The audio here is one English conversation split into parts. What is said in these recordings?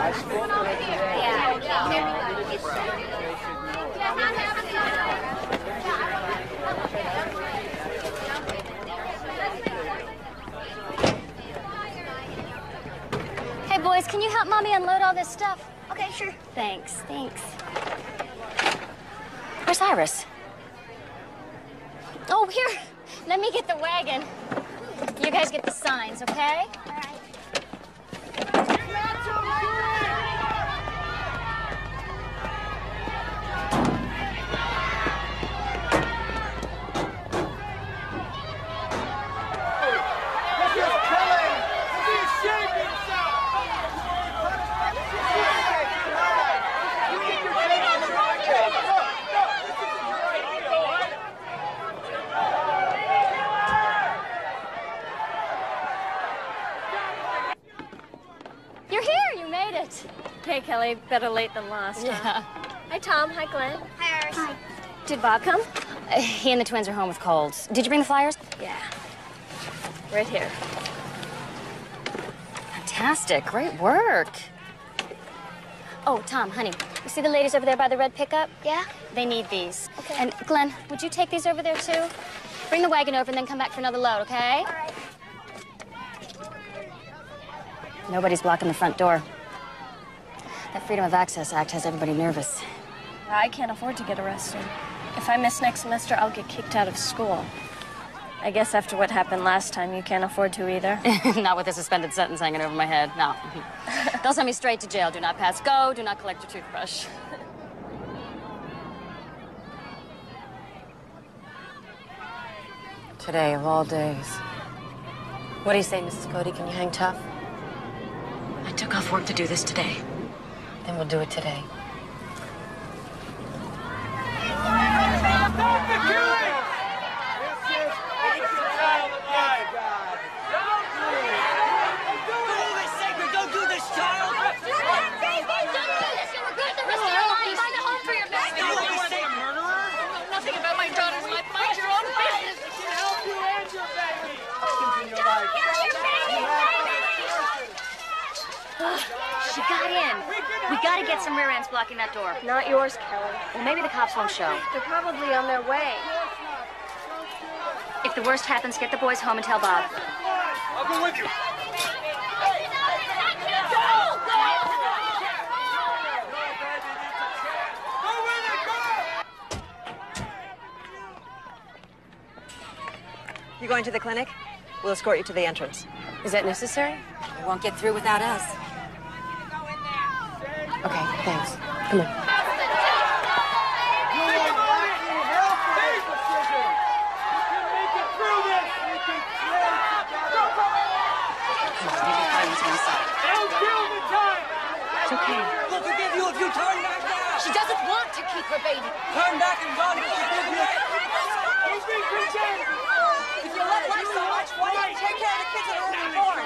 Hey, boys, can you help Mommy unload all this stuff? Okay, sure. Thanks. Where's Iris? Oh, here. Let me get the wagon. You guys get the signs, okay? All right. Hey, Kelly, better late than lost. Yeah. Huh? Hi, Tom. Hi, Glenn. Hi, Iris. Hi. Did Bob come? He and the twins are home with colds. Did you bring the flyers? Yeah. Right here. Fantastic. Great work. Oh, Tom, honey, you see the ladies over there by the red pickup? Yeah? They need these. Okay. And Glenn, would you take these over there, too? Bring the wagon over and then come back for another load, okay? All right. Nobody's blocking the front door. That Freedom of Access Act has everybody nervous. I can't afford to get arrested. If I miss next semester, I'll get kicked out of school. I guess after what happened last time, you can't afford to either. Not with a suspended sentence hanging over my head, no. They'll send me straight to jail. Do not pass go, do not collect your toothbrush. Today of all days. What do you say, Mrs. Cody? Can you hang tough? I took off work to do this today. Then we'll do it today. She got in. We gotta get some rear ends blocking that door. Not yours, Kelly. Well, maybe the cops won't show. They're probably on their way. If the worst happens, get the boys home and tell Bob. I'll go with you. You going to the clinic? We'll escort you to the entrance. Is that necessary? You won't get through without us. Okay, thanks. Come on. It's okay. We'll forgive you if you turn back now. She doesn't want to keep her baby. Turn back and run. We'll forgive you. If you love life so much, why don't you take care of the kids that are already born?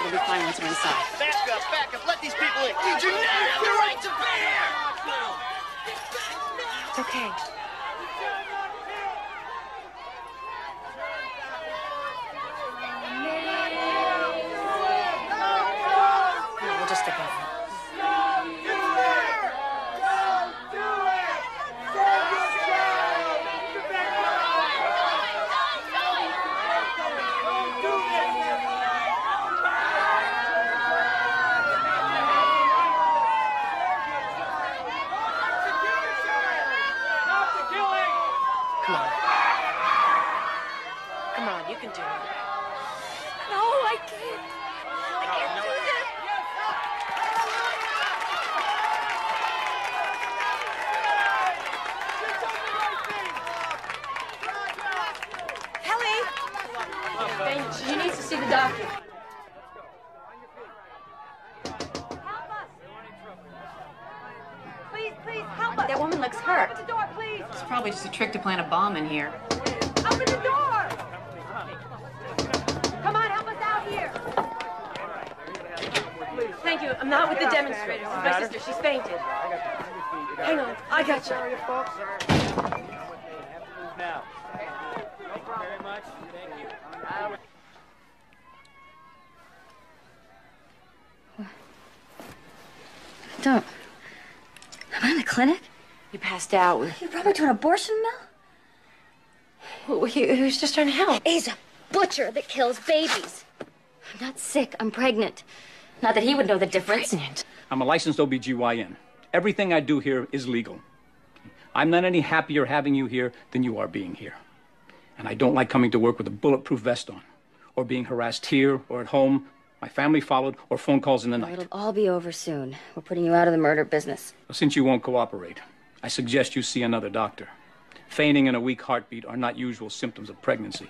It'll be fine once we're inside. Back up. Let these people in. You do not have the right to be here. It's okay. No, we'll just stick with her. Come on. Come on, you can do it. No, I can't. I can't do this. Kelly! She needs to see the doctor. Please, help us. That woman looks hurt. Open the door, please. It's probably just a trick to plant a bomb in here. Open the door. Come on, help us out here. Thank you. I'm not with the demonstrators. It's my sister. She's fainted. Hang on. I got you. Now. Thank you very much. Thank you. Don't. Am I in the clinic? You passed out. You brought me to an abortion mill? He was just trying to help. He's a butcher that kills babies. I'm not sick. I'm pregnant. Not that he would know the difference. Pregnant. I'm a licensed OBGYN. Everything I do here is legal. I'm not any happier having you here than you are being here. And I don't like coming to work with a bulletproof vest on, or being harassed here or at home, my family followed, or phone calls in the night. It'll all be over soon. We're putting you out of the murder business. Since you won't cooperate, I suggest you see another doctor. Fainting and a weak heartbeat are not usual symptoms of pregnancy.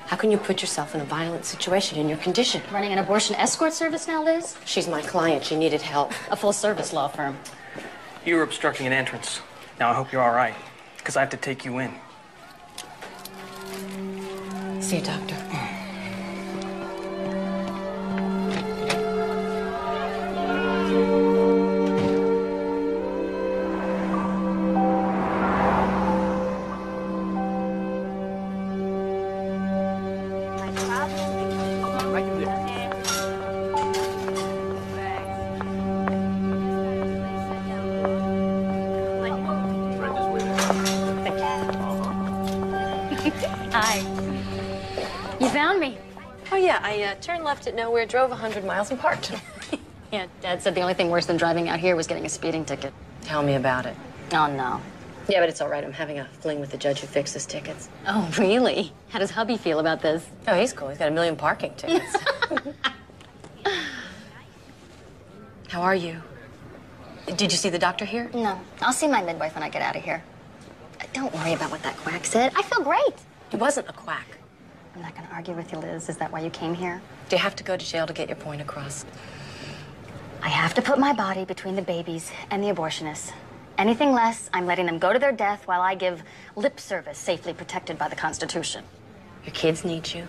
How can you put yourself in a violent situation in your condition? Running an abortion escort service now, Liz? She's my client. She needed help. A full-service law firm. You were obstructing an entrance. Now I hope you're all right, because I have to take you in. See you, doctor. Hi. You found me. Oh, yeah. I turned left at nowhere, drove 100 miles, and parked. Yeah, Dad said the only thing worse than driving out here was getting a speeding ticket. Tell me about it. Oh, no. Yeah, but it's all right. I'm having a fling with the judge who fixes tickets. Oh, really? How does hubby feel about this? Oh, he's cool. He's got 1 million parking tickets. How are you? Did you see the doctor here? No. I'll see my midwife when I get out of here. Don't worry about what that quack said. I feel great. He wasn't a quack. I'm not going to argue with you, Liz. Is that why you came here? Do you have to go to jail to get your point across? I have to put my body between the babies and the abortionists. Anything less, I'm letting them go to their death while I give lip service safely protected by the Constitution. Your kids need you.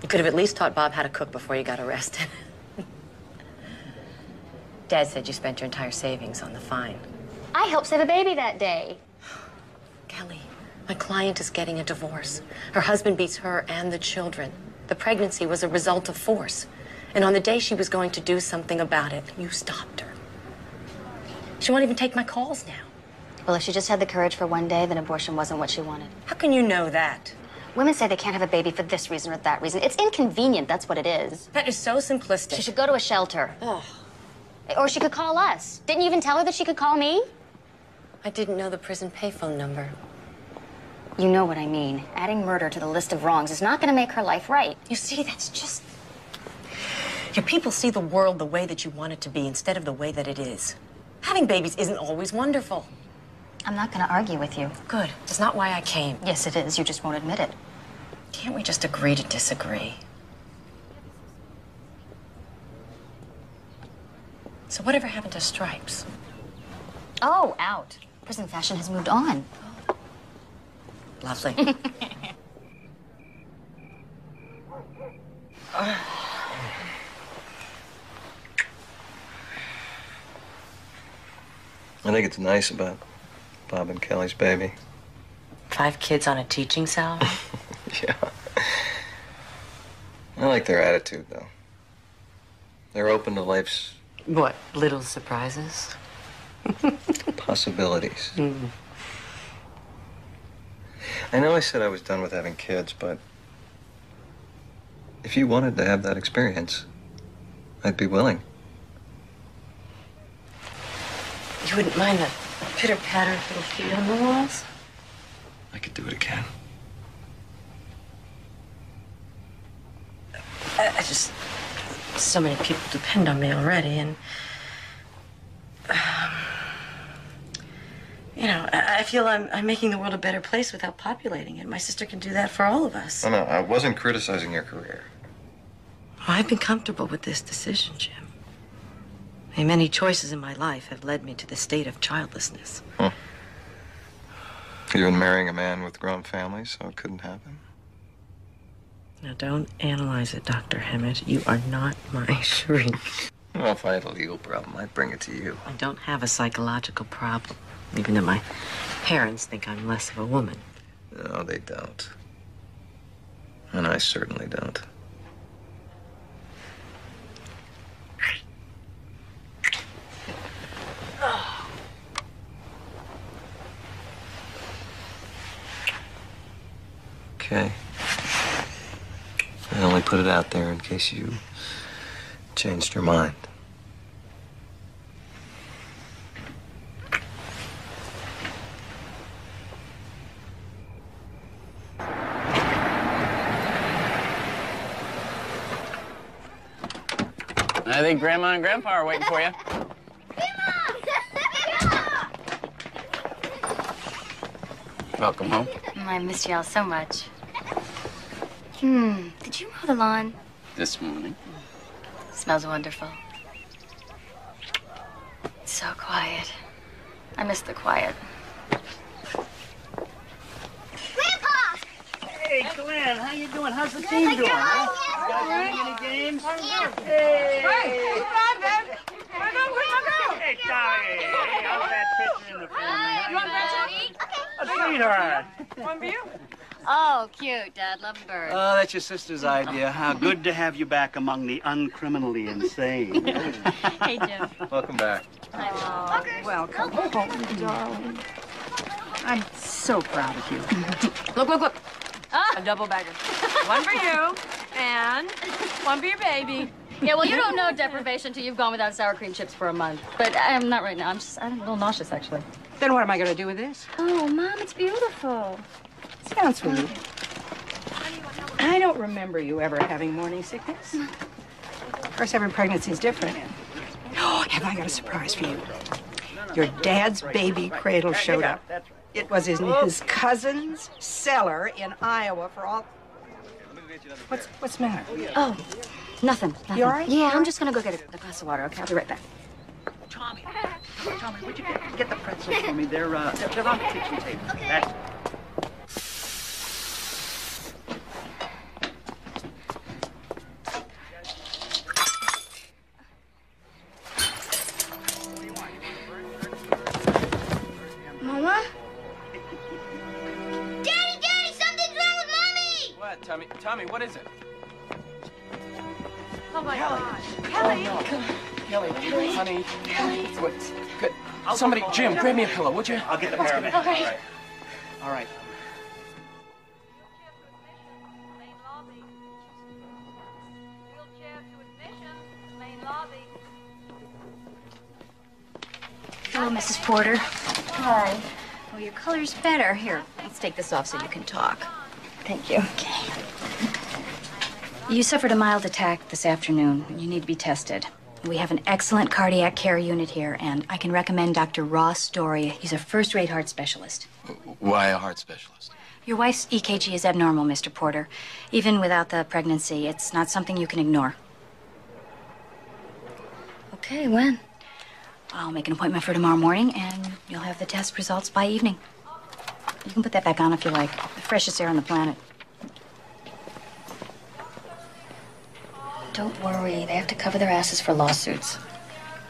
You could have at least taught Bob how to cook before you got arrested. Dad said you spent your entire savings on the fine. I helped save a baby that day. Kelly, my client is getting a divorce. Her husband beats her and the children. The pregnancy was a result of force. And on the day she was going to do something about it, you stopped her. She won't even take my calls now. Well, if she just had the courage for one day, then abortion wasn't what she wanted. How can you know that? Women say they can't have a baby for this reason or that reason. It's inconvenient, that's what it is. That is so simplistic. She should go to a shelter. Oh. Or she could call us. Didn't you even tell her that she could call me? I didn't know the prison payphone number. You know what I mean. Adding murder to the list of wrongs is not going to make her life right. You see, that's just... Your people see the world the way that you want it to be instead of the way that it is. Having babies isn't always wonderful. I'm not going to argue with you. Good. It's not why I came. Yes, it is. You just won't admit it. Can't we just agree to disagree? So whatever happened to Stripes? Oh, out. Prison fashion has moved on. Lovely. I think it's nice about Bob and Kelly's baby. 5 kids on a teaching salary? Yeah. I like their attitude, though. They're open to life's... What, little surprises? possibilities. I know I said I was done with having kids, but if you wanted to have that experience, I'd be willing. You wouldn't mind the pitter-patter of little feet on the walls? I could do it again. I just... So many people depend on me already, and... you know, I feel I'm making the world a better place without populating it. My sister can do that for all of us. No, I wasn't criticizing your career. I've been comfortable with this decision, Jim. I mean, many choices in my life have led me to the state of childlessness. Huh. You've been marrying a man with grown family, so it couldn't happen. Now, don't analyze it, Dr. Hammett. You are not my shrink. Well, if I had a legal problem, I'd bring it to you. I don't have a psychological problem, even though my parents think I'm less of a woman. No, they don't. And I certainly don't. Okay. I only put it out there in case you changed your mind. I think Grandma and Grandpa are waiting for you. Welcome home. I missed y'all so much. Did you mow the lawn? This morning. Smells wonderful. It's so quiet. I miss the quiet. Hey, Glenn, how you doing? How's the team doing? Huh? You guys winning any games? Hey! Hey, Brandon! Hey, Tommy! Hey, how's that pitching in the family? You want A sweetheart. One view? Oh, cute, Dad. Love birds. Oh, that's your sister's idea. How good to have you back among the uncriminally insane. Hey, Jim. Welcome back. Oh, welcome home, darling. I'm so proud of you. Look. A double bagger. One for you, and one for your baby. Yeah, well, you don't know deprivation till you've gone without sour cream chips for a month. But I'm not right now. I'm a little nauseous, actually. Then what am I going to do with this? Oh, Mom, it's beautiful. Sounds sweet. I don't remember you ever having morning sickness. Of course, every pregnancy is different. Oh, have I got a surprise for you? Your dad's baby cradle showed up. It was in his cousin's cellar in Iowa for all... What's the matter? Oh, nothing. You all right? Yeah, I'm just going to go get a glass of water, okay? I'll be right back. Tommy, would you get the pretzels for me? They're on the kitchen table. That's... Mama? Daddy, something's wrong with Mommy! What, Tommy? Tommy, what is it? Oh, my God. Kelly! Kelly, honey. What's good? Somebody, Jim, grab me a pillow, would you? I'll get the paramedic. Okay. All right. Hello, Mrs. Porter. Hi. Well, your color's better. Here, let's take this off so you can talk. Thank you. Okay. You suffered a mild attack this afternoon. You need to be tested. We have an excellent cardiac care unit here, and I can recommend Dr. Ross Doria. He's a first-rate heart specialist. Why a heart specialist? Your wife's EKG is abnormal, Mr. Porter. Even without the pregnancy, it's not something you can ignore. Okay, when? I'll make an appointment for tomorrow morning, and you'll have the test results by evening. You can put that back on if you like. The freshest air on the planet. Don't worry. They have to cover their asses for lawsuits.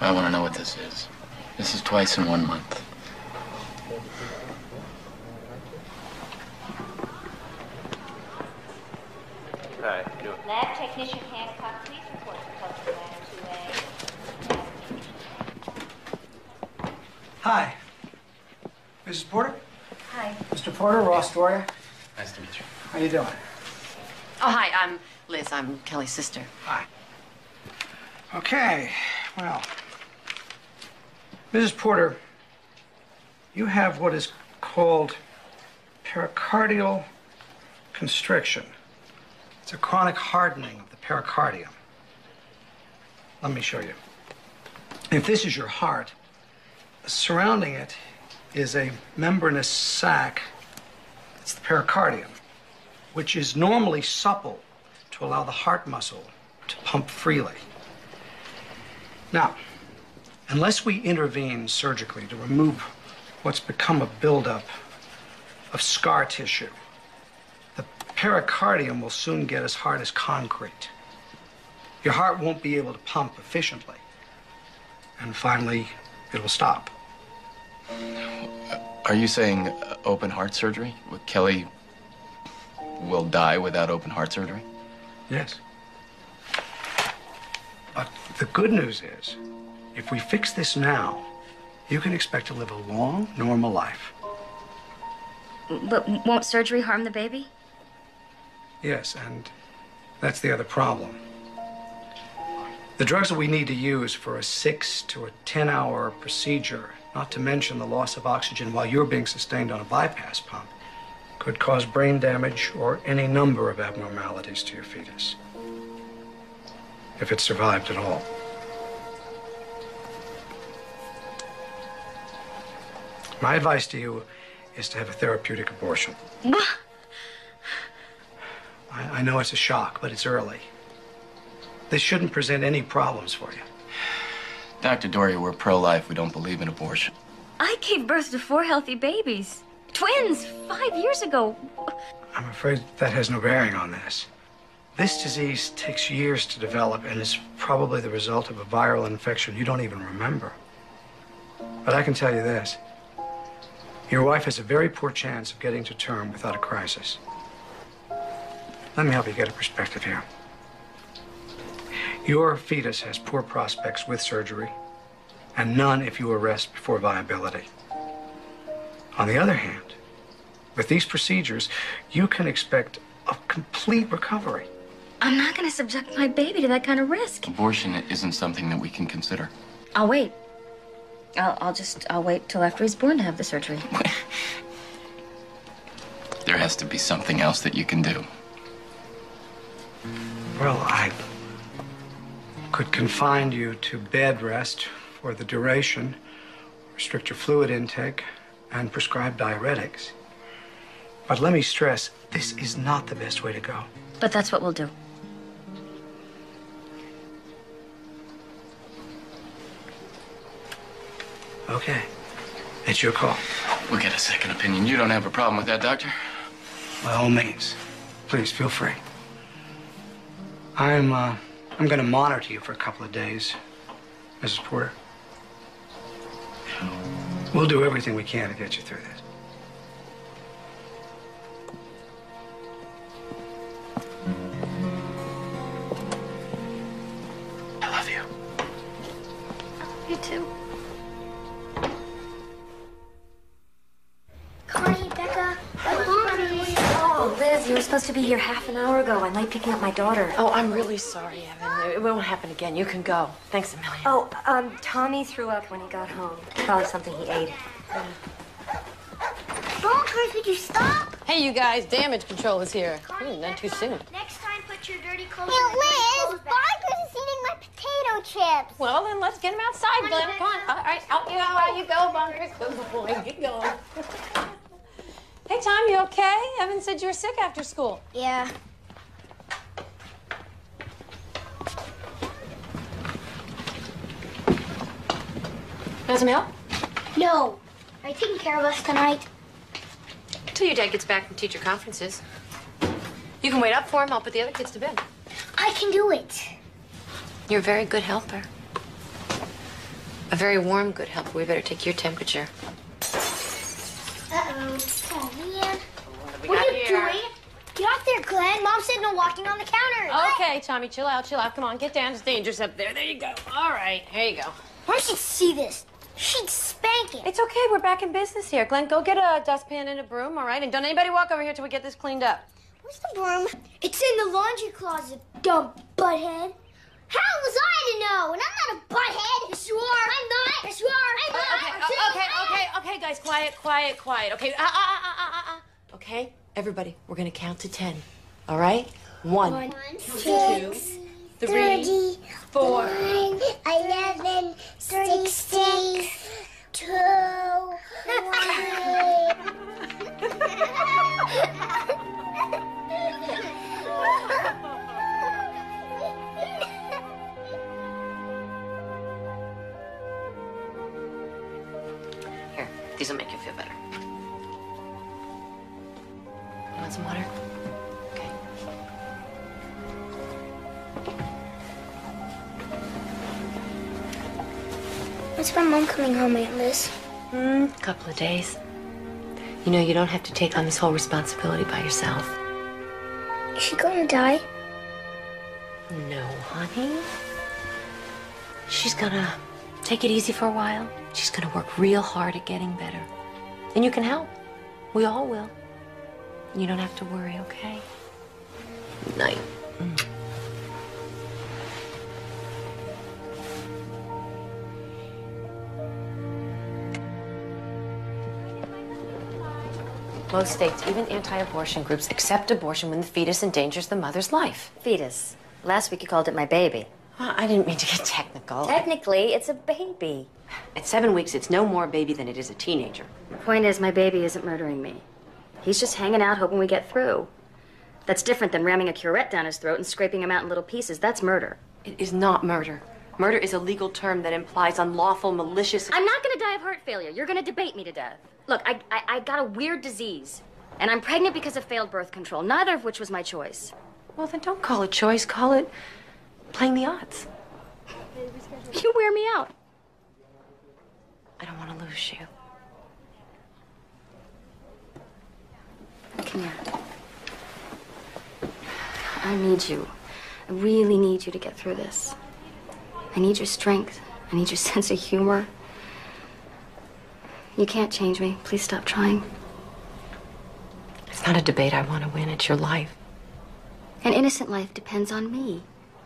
I want to know what this is. This is twice in 1 month. Hi. Lab technician Hancock, please report to cluster ladder 2A. Hi. Mrs. Porter? Hi. Mr. Porter, Ross Doria. Nice to meet you. How you doing? Oh, hi, I'm Liz. I'm Kelly's sister. Hi. Okay, well, Mrs. Porter, you have what is called pericardial constriction. It's a chronic hardening of the pericardium. Let me show you. If this is your heart, surrounding it is a membranous sac. It's the pericardium, which is normally supple to allow the heart muscle to pump freely. Now, unless we intervene surgically to remove what's become a buildup of scar tissue, the pericardium will soon get as hard as concrete. Your heart won't be able to pump efficiently. And finally, it'll stop. Are you saying open heart surgery? Kelly will die without open heart surgery? Yes. But the good news is, if we fix this now, you can expect to live a long, normal life. But won't surgery harm the baby? Yes, and that's the other problem. The drugs that we need to use for a 6 to a 10-hour procedure, not to mention the loss of oxygen while you're being sustained on a bypass pump, could cause brain damage or any number of abnormalities to your fetus, if it survived at all. My advice to you is to have a therapeutic abortion. I know it's a shock, but it's early. This shouldn't present any problems for you. Dr. Doria, we're pro-life. We don't believe in abortion. I gave birth to 4 healthy babies. Twins, 5 years ago. I'm afraid that has no bearing on this. This disease takes years to develop and is probably the result of a viral infection you don't even remember. But I can tell you this. Your wife has a very poor chance of getting to term without a crisis. Let me help you get a perspective here. Your fetus has poor prospects with surgery, and none if you arrest before viability. On the other hand, with these procedures, you can expect a complete recovery. I'm not going to subject my baby to that kind of risk. Abortion isn't something that we can consider. I'll wait. I'll wait till after he's born to have the surgery. There has to be something else that you can do. Well, I could confine you to bed rest for the duration, restrict your fluid intake, and prescribe diuretics. But let me stress, this is not the best way to go. But that's what we'll do. Okay. It's your call. We'll get a second opinion. You don't have a problem with that, Doctor? By all means. Please, feel free. I'm going to monitor you for a couple of days, Mrs. Porter. We'll do everything we can to get you through this. I love you. You too. Connie, Becca, Oh, Liz, you were supposed to be here half an hour ago. I'm late picking up my daughter. Oh, I'm really sorry, Evan. It won't happen again. You can go. Thanks a million. Oh, Tommy threw up when he got home. Probably something he ate. Bonkers, would you stop? Hey, you guys, damage control is here. Not too soon. Next time, put your dirty clothes in the Liz, Bonkers is eating my potato chips. Well, then let's get him outside, Glenn. Come on. All right, out you go, Bonkers. Good boy. Get going. Hey, Tom, you okay? Evan said you were sick after school. Yeah. Want some help? No. Are you taking care of us tonight? Until your dad gets back from teacher conferences. You can wait up for him. I'll put the other kids to bed. I can do it. You're a very good helper. A very warm, good helper. We better take your temperature. Uh-oh. Oh, man. What are you doing? Get off there, Glenn. Mom said no walking on the counter. Okay, Tommy, chill out, chill out. Come on, get down. It's dangerous up there. There you go. All right, here you go. Mom should see this. She'd spank it. It's okay. We're back in business here. Glenn, go get a dustpan and a broom, all right? And don't anybody walk over here till we get this cleaned up. Where's the broom? It's in the laundry closet, dumb butthead. How was I to know? And I'm not a butthead. Yes, you are. I'm not. Yes, you are. I'm not. Okay, guys, quiet. Okay, Okay, everybody, we're gonna count to 10. All right? 1, 2, 3, 4, 11, 16, 2, 1. Here, these will make you feel better. You want some water? Okay. When's my mom coming home, Aunt Liz? A couple of days. You know, you don't have to take on this whole responsibility by yourself. Is she gonna die? No, honey. She's gonna take it easy for a while. She's gonna work real hard at getting better. And you can help. We all will. You don't have to worry, okay? Night. Most states, even anti-abortion groups, accept abortion when the fetus endangers the mother's life. Fetus. Last week you called it my baby. Well, I didn't mean to get technical. Technically, it's a baby. At 7 weeks, it's no more a baby than it is a teenager. The point is, my baby isn't murdering me. He's just hanging out hoping we get through. That's different than ramming a curette down his throat and scraping him out in little pieces. That's murder. It is not murder. Murder is a legal term that implies unlawful, malicious... I'm not gonna die of heart failure. You're gonna debate me to death. Look, I got a weird disease. And I'm pregnant because of failed birth control, neither of which was my choice. Well, then don't call it choice. Call it playing the odds. You wear me out. I don't want to lose you. Come here. I need you. I really need you to get through this. I need your strength. I need your sense of humor. You can't change me. Please stop trying. It's not a debate I want to win. It's your life. An innocent life depends on me.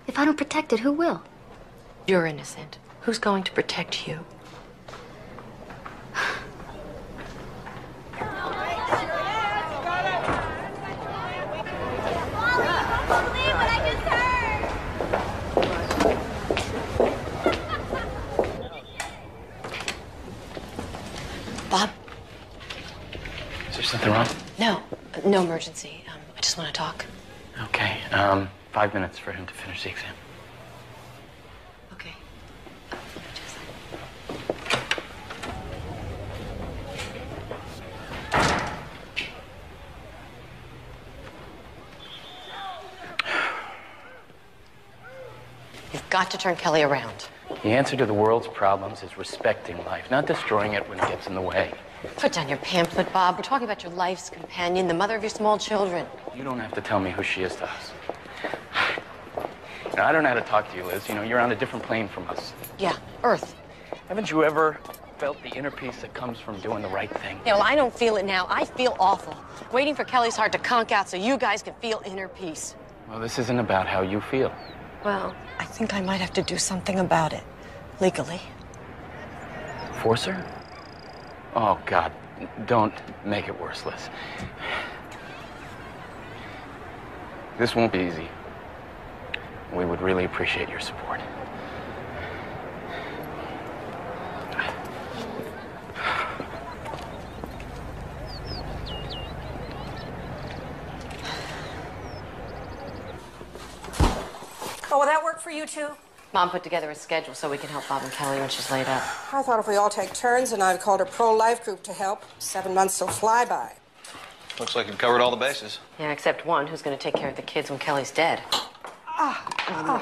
If I don't protect it, who will? You're innocent. Who's going to protect you? Bob? Is there something wrong? No emergency. I just want to talk. Okay, 5 minutes for him to finish the exam. Okay. You've got to turn Kelly around. The answer to the world's problems is respecting life, not destroying it when it gets in the way. Put down your pamphlet, Bob. We're talking about your life's companion, the mother of your small children. You don't have to tell me who she is to us. Now, I don't know how to talk to you, Liz. You know, you're on a different plane from us. Yeah, Earth. Haven't you ever felt the inner peace that comes from doing the right thing? Yeah, well, I don't feel it now. I feel awful. Waiting for Kelly's heart to conk out so you guys can feel inner peace. Well, this isn't about how you feel. Well, I think I might have to do something about it. Legally. Force her? Oh, God. Don't make it worse, Liz. This won't be easy. We would really appreciate your support. Oh, will that work for you two? Mom put together a schedule so we can help Bob and Kelly when she's laid up. I thought if we all take turns, and I've called a pro-life group to help. 7 months will fly by. Looks like you've covered all the bases. Yeah, except one who's going to take care of the kids when Kelly's dead. Mom.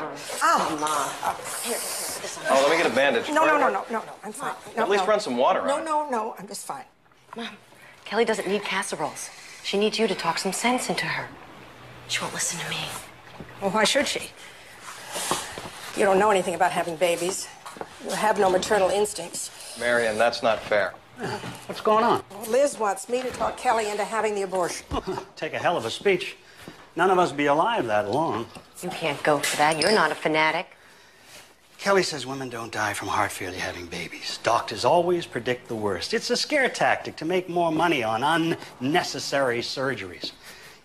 Here, put this on. Oh, let me get a bandage. No, I'm fine. No, At least run some water on it. No, I'm just fine. Mom, Kelly doesn't need casseroles. She needs you to talk some sense into her. She won't listen to me. Well, why should she? You don't know anything about having babies. You have no maternal instincts. Marion, that's not fair. What's going on? Well, Liz wants me to talk Kelly into having the abortion. Take a hell of a speech. None of us be alive that long. You can't go for that. You're not a fanatic. Kelly says women don't die from heart failure having babies. Doctors always predict the worst. It's a scare tactic to make more money on unnecessary surgeries.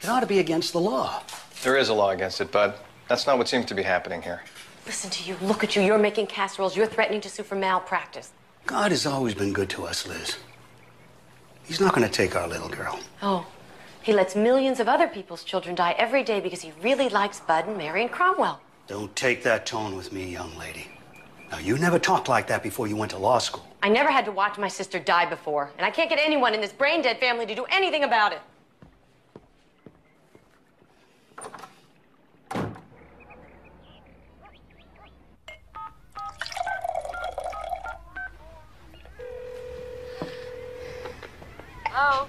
It ought to be against the law. There is a law against it, Bud. That's not what seems to be happening here. Listen to you. Look at you. You're making casseroles. You're threatening to sue for malpractice. God has always been good to us, Liz. He's not going to take our little girl. Oh, he lets millions of other people's children die every day because he really likes Bud and Marion Cromwell. Don't take that tone with me, young lady. Now, you never talked like that before you went to law school. I never had to watch my sister die before, and I can't get anyone in this brain-dead family to do anything about it. Hello?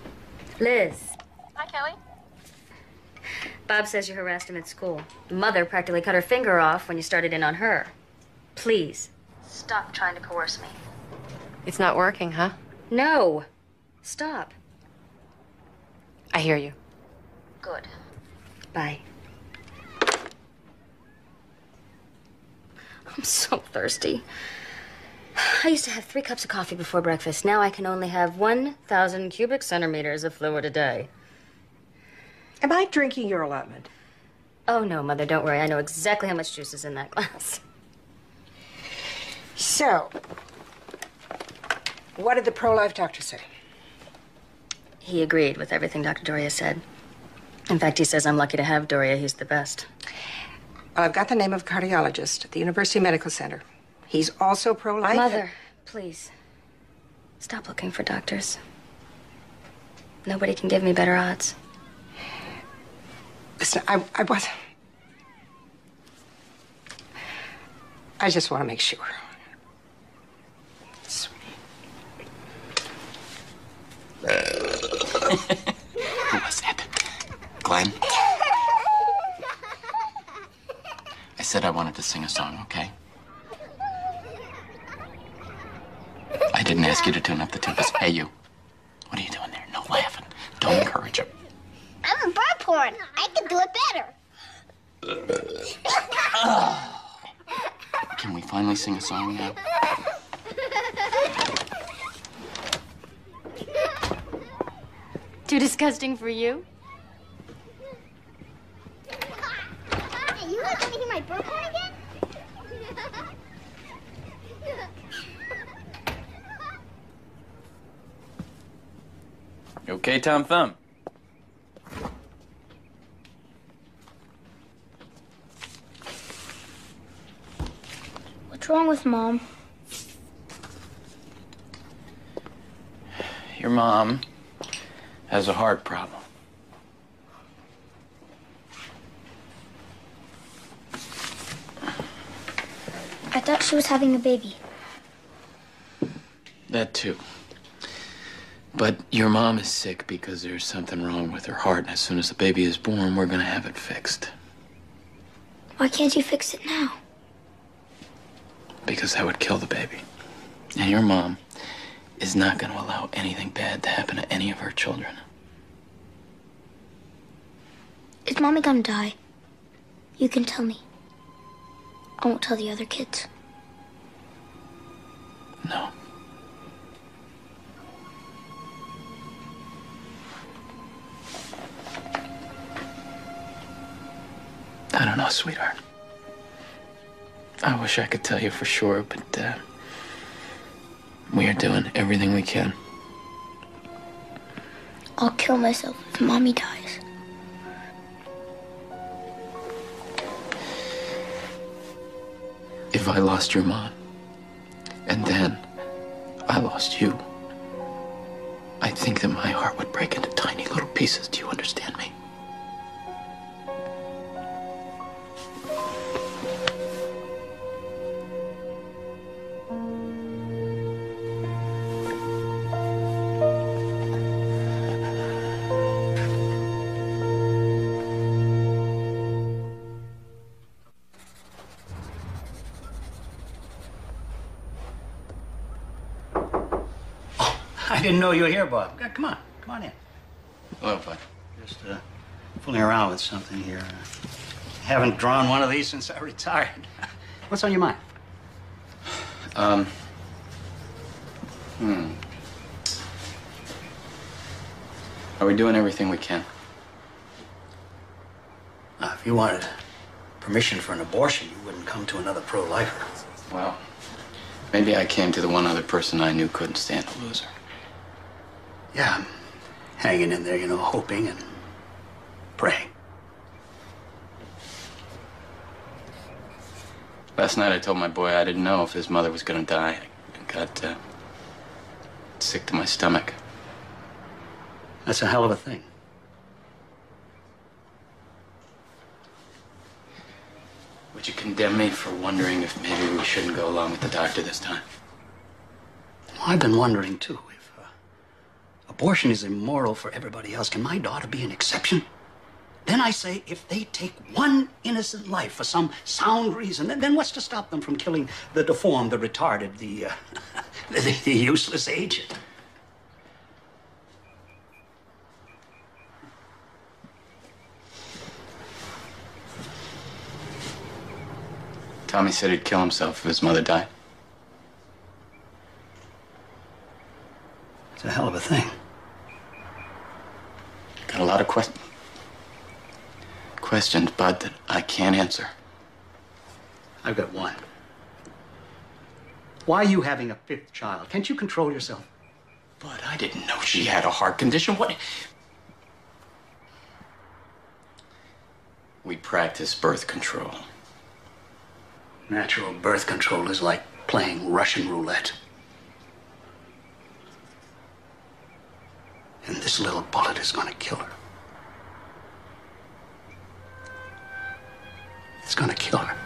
Liz. Hi, Kelly. Bob says you harassed him at school. The mother practically cut her finger off when you started in on her. Please, stop trying to coerce me. It's not working, huh? No. Stop. I hear you. Good. Bye. I'm so thirsty. I used to have 3 cups of coffee before breakfast. Now I can only have 1,000 cubic centimeters of fluid a day. Am I drinking your allotment? Oh, no, Mother, don't worry. I know exactly how much juice is in that glass. So, what did the pro-life doctor say? He agreed with everything Dr. Doria said. In fact, he says I'm lucky to have Doria. He's the best. Well, I've got the name of a cardiologist at the University Medical Center. He's also pro-life. Mother, please, stop looking for doctors. Nobody can give me better odds. Listen, I just want to make sure. Who was that? Glenn? I said I wanted to sing a song, okay? I didn't ask you to tune up the tupas. Hey, you. What are you doing there? No laughing. Don't encourage him. I'm a bird porn. I can do it better. Can we finally sing a song now? Too disgusting for you? Hey, you guys want to hear my bird porn again? You okay, Tom Thumb? What's wrong with Mom? Your mom has a heart problem. I thought she was having a baby. That too. But your mom is sick because there's something wrong with her heart, and as soon as the baby is born, we're gonna have it fixed. Why can't you fix it now? Because that would kill the baby. And your mom is not gonna allow anything bad to happen to any of her children. Is Mommy gonna die? You can tell me. I won't tell the other kids. No. I don't know, sweetheart. I wish I could tell you for sure, but we are doing everything we can. I'll kill myself if Mommy dies. If I lost your mom, and then I lost you, I think that my heart would break into tiny little pieces. Do you understand me? I didn't know you were here, Bob. Come on in. Hello, bud. Just fooling around with something here. Haven't drawn one of these since I retired. What's on your mind? Are we doing everything we can? Now, if you wanted permission for an abortion, you wouldn't come to another pro-lifer. Well, maybe I came to the one other person I knew couldn't stand a loser. Yeah, I'm hanging in there, hoping and praying. Last night I told my boy I didn't know if his mother was gonna die. I got sick to my stomach. That's a hell of a thing. Would you condemn me for wondering if maybe we shouldn't go along with the doctor this time? Well, I've been wondering, too, if abortion is immoral for everybody else, can my daughter be an exception? Then I say, if they take one innocent life for some sound reason, then what's to stop them from killing the deformed, the retarded, the useless aged? Tommy said he'd kill himself if his mother died. It's a hell of a thing. Got a lot of questions, Bud, that I can't answer. I've got one. Why are you having a fifth child? Can't you control yourself? Bud, I didn't know she had a heart condition. What? We practice birth control. Natural birth control is like playing Russian roulette. And this little bullet is going to kill her. It's going to kill her.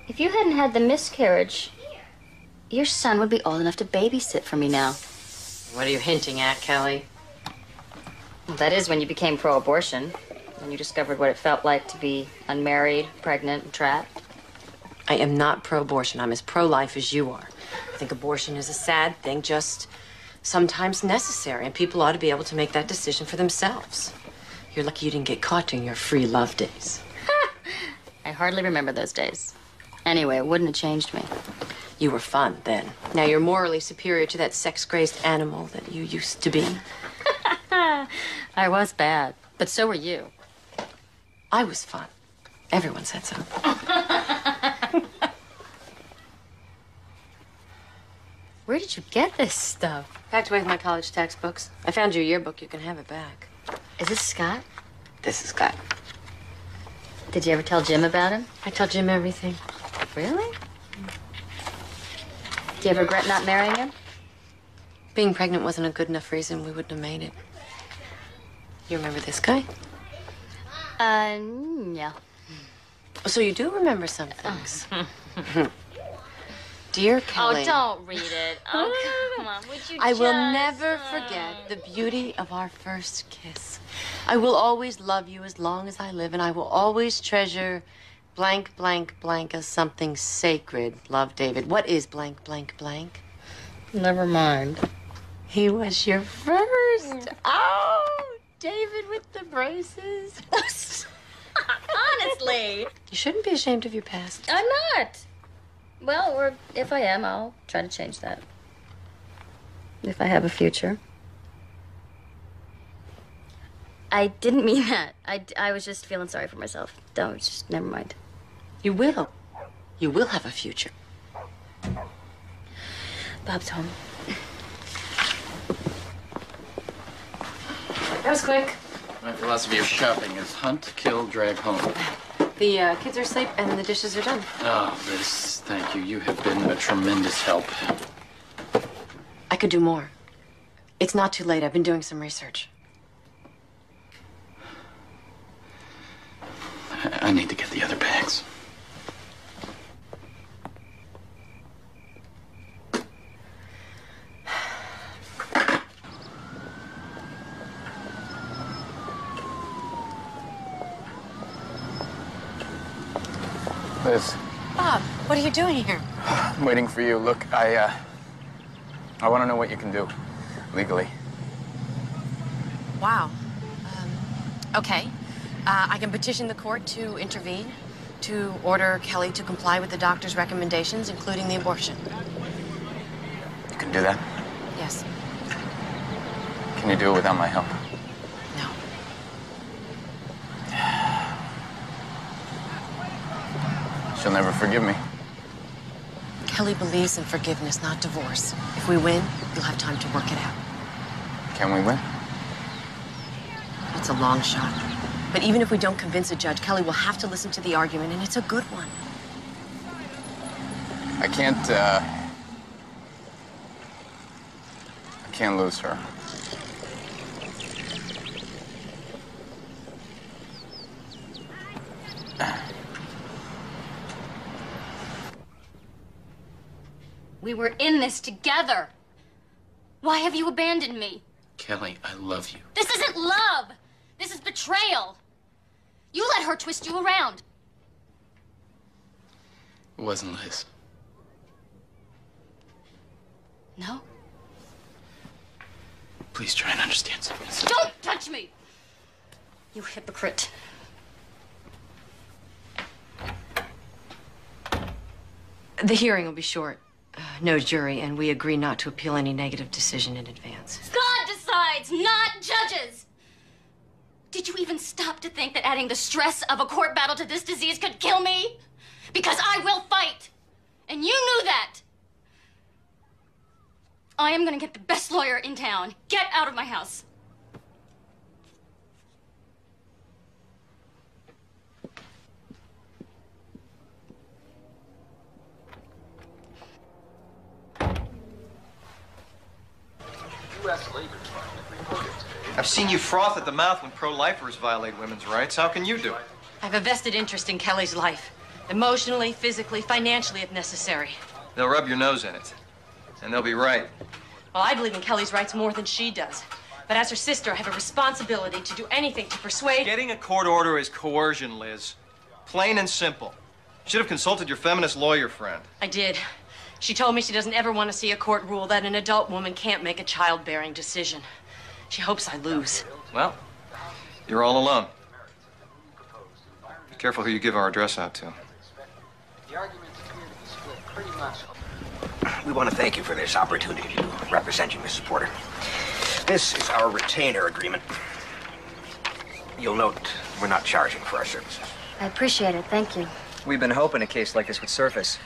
If you hadn't had the miscarriage, your son would be old enough to babysit for me now. What are you hinting at, Kelly? Well, that is when you became pro-abortion, when you discovered what it felt like to be unmarried, pregnant, and trapped. I am not pro-abortion. I'm as pro-life as you are. I think abortion is a sad thing, just sometimes necessary, and people ought to be able to make that decision for themselves. You're lucky you didn't get caught during your free love days. I hardly remember those days. Anyway, it wouldn't have changed me. You were fun then. Now you're morally superior to that sex-crazed animal that you used to be. I was bad, but so were you. I was fun. Everyone said so. Where did you get this stuff? Packed away with my college textbooks. I found your yearbook. You can have it back. Is this Scott? This is Scott. Did you ever tell Jim about him? I tell Jim everything. Really? Do you ever regret not marrying him? Being pregnant wasn't a good enough reason. We wouldn't have made it. You remember this guy? No. So you do remember some things. Dear Kelly. Oh, don't read it. Oh, come on. Would you I will never forget the beauty of our first kiss. I will always love you as long as I live, and I will always treasure blank, blank, blank as something sacred. Love, David. What is blank, blank, blank? Never mind. He was your first. Oh, David with the braces. Honestly. You shouldn't be ashamed of your past. I'm not. Well, or if I am, I'll try to change that. If I have a future. I didn't mean that. I was just feeling sorry for myself. Don't, just never mind. You will. You will have a future. Bob's home. That was quick. My philosophy of shopping is hunt, kill, drag home. The kids are asleep and the dishes are done. Oh, Liz, thank you. You have been a tremendous help. I could do more. It's not too late. I've been doing some research. I need to get the other bags. Liz. Bob, what are you doing here? I'm waiting for you. Look, I want to know what you can do legally. Wow. Okay. I can petition the court to intervene, to order Kelly to comply with the doctor's recommendations, including the abortion. You can do that? Yes. Can you do it without my help? No. She'll never forgive me. Kelly believes in forgiveness, not divorce. If we win, you'll have time to work it out. Can we win? It's a long shot. But even if we don't convince a judge, Kelly will have to listen to the argument, and it's a good one. I can't lose her. We were in this together. Why have you abandoned me? Kelly, I love you. This isn't love. This is betrayal. You let her twist you around. It wasn't Liz. No? Please try and understand something. Don't touch me! You hypocrite. The hearing will be short. No jury, and we agree not to appeal any negative decision in advance. God decides, not judges! Did you even stop to think that adding the stress of a court battle to this disease could kill me? Because I will fight! And you knew that! I am gonna get the best lawyer in town. Get out of my house. I've seen you froth at the mouth when pro-lifers violate women's rights. How can you do it? I have a vested interest in Kelly's life. Emotionally, physically, financially, if necessary. They'll rub your nose in it. And they'll be right. Well, I believe in Kelly's rights more than she does. But as her sister, I have a responsibility to do anything to persuade... Getting a court order is coercion, Liz. Plain and simple. You should have consulted your feminist lawyer friend. I did. She told me she doesn't ever want to see a court rule that an adult woman can't make a childbearing decision. She hopes I lose. Well, you're all alone. Be careful who you give our address out to. The arguments appear to be split pretty much. We want to thank you for this opportunity to represent you, Mrs. Porter. This is our retainer agreement. You'll note we're not charging for our services. I appreciate it. Thank you. We've been hoping a case like this would surface.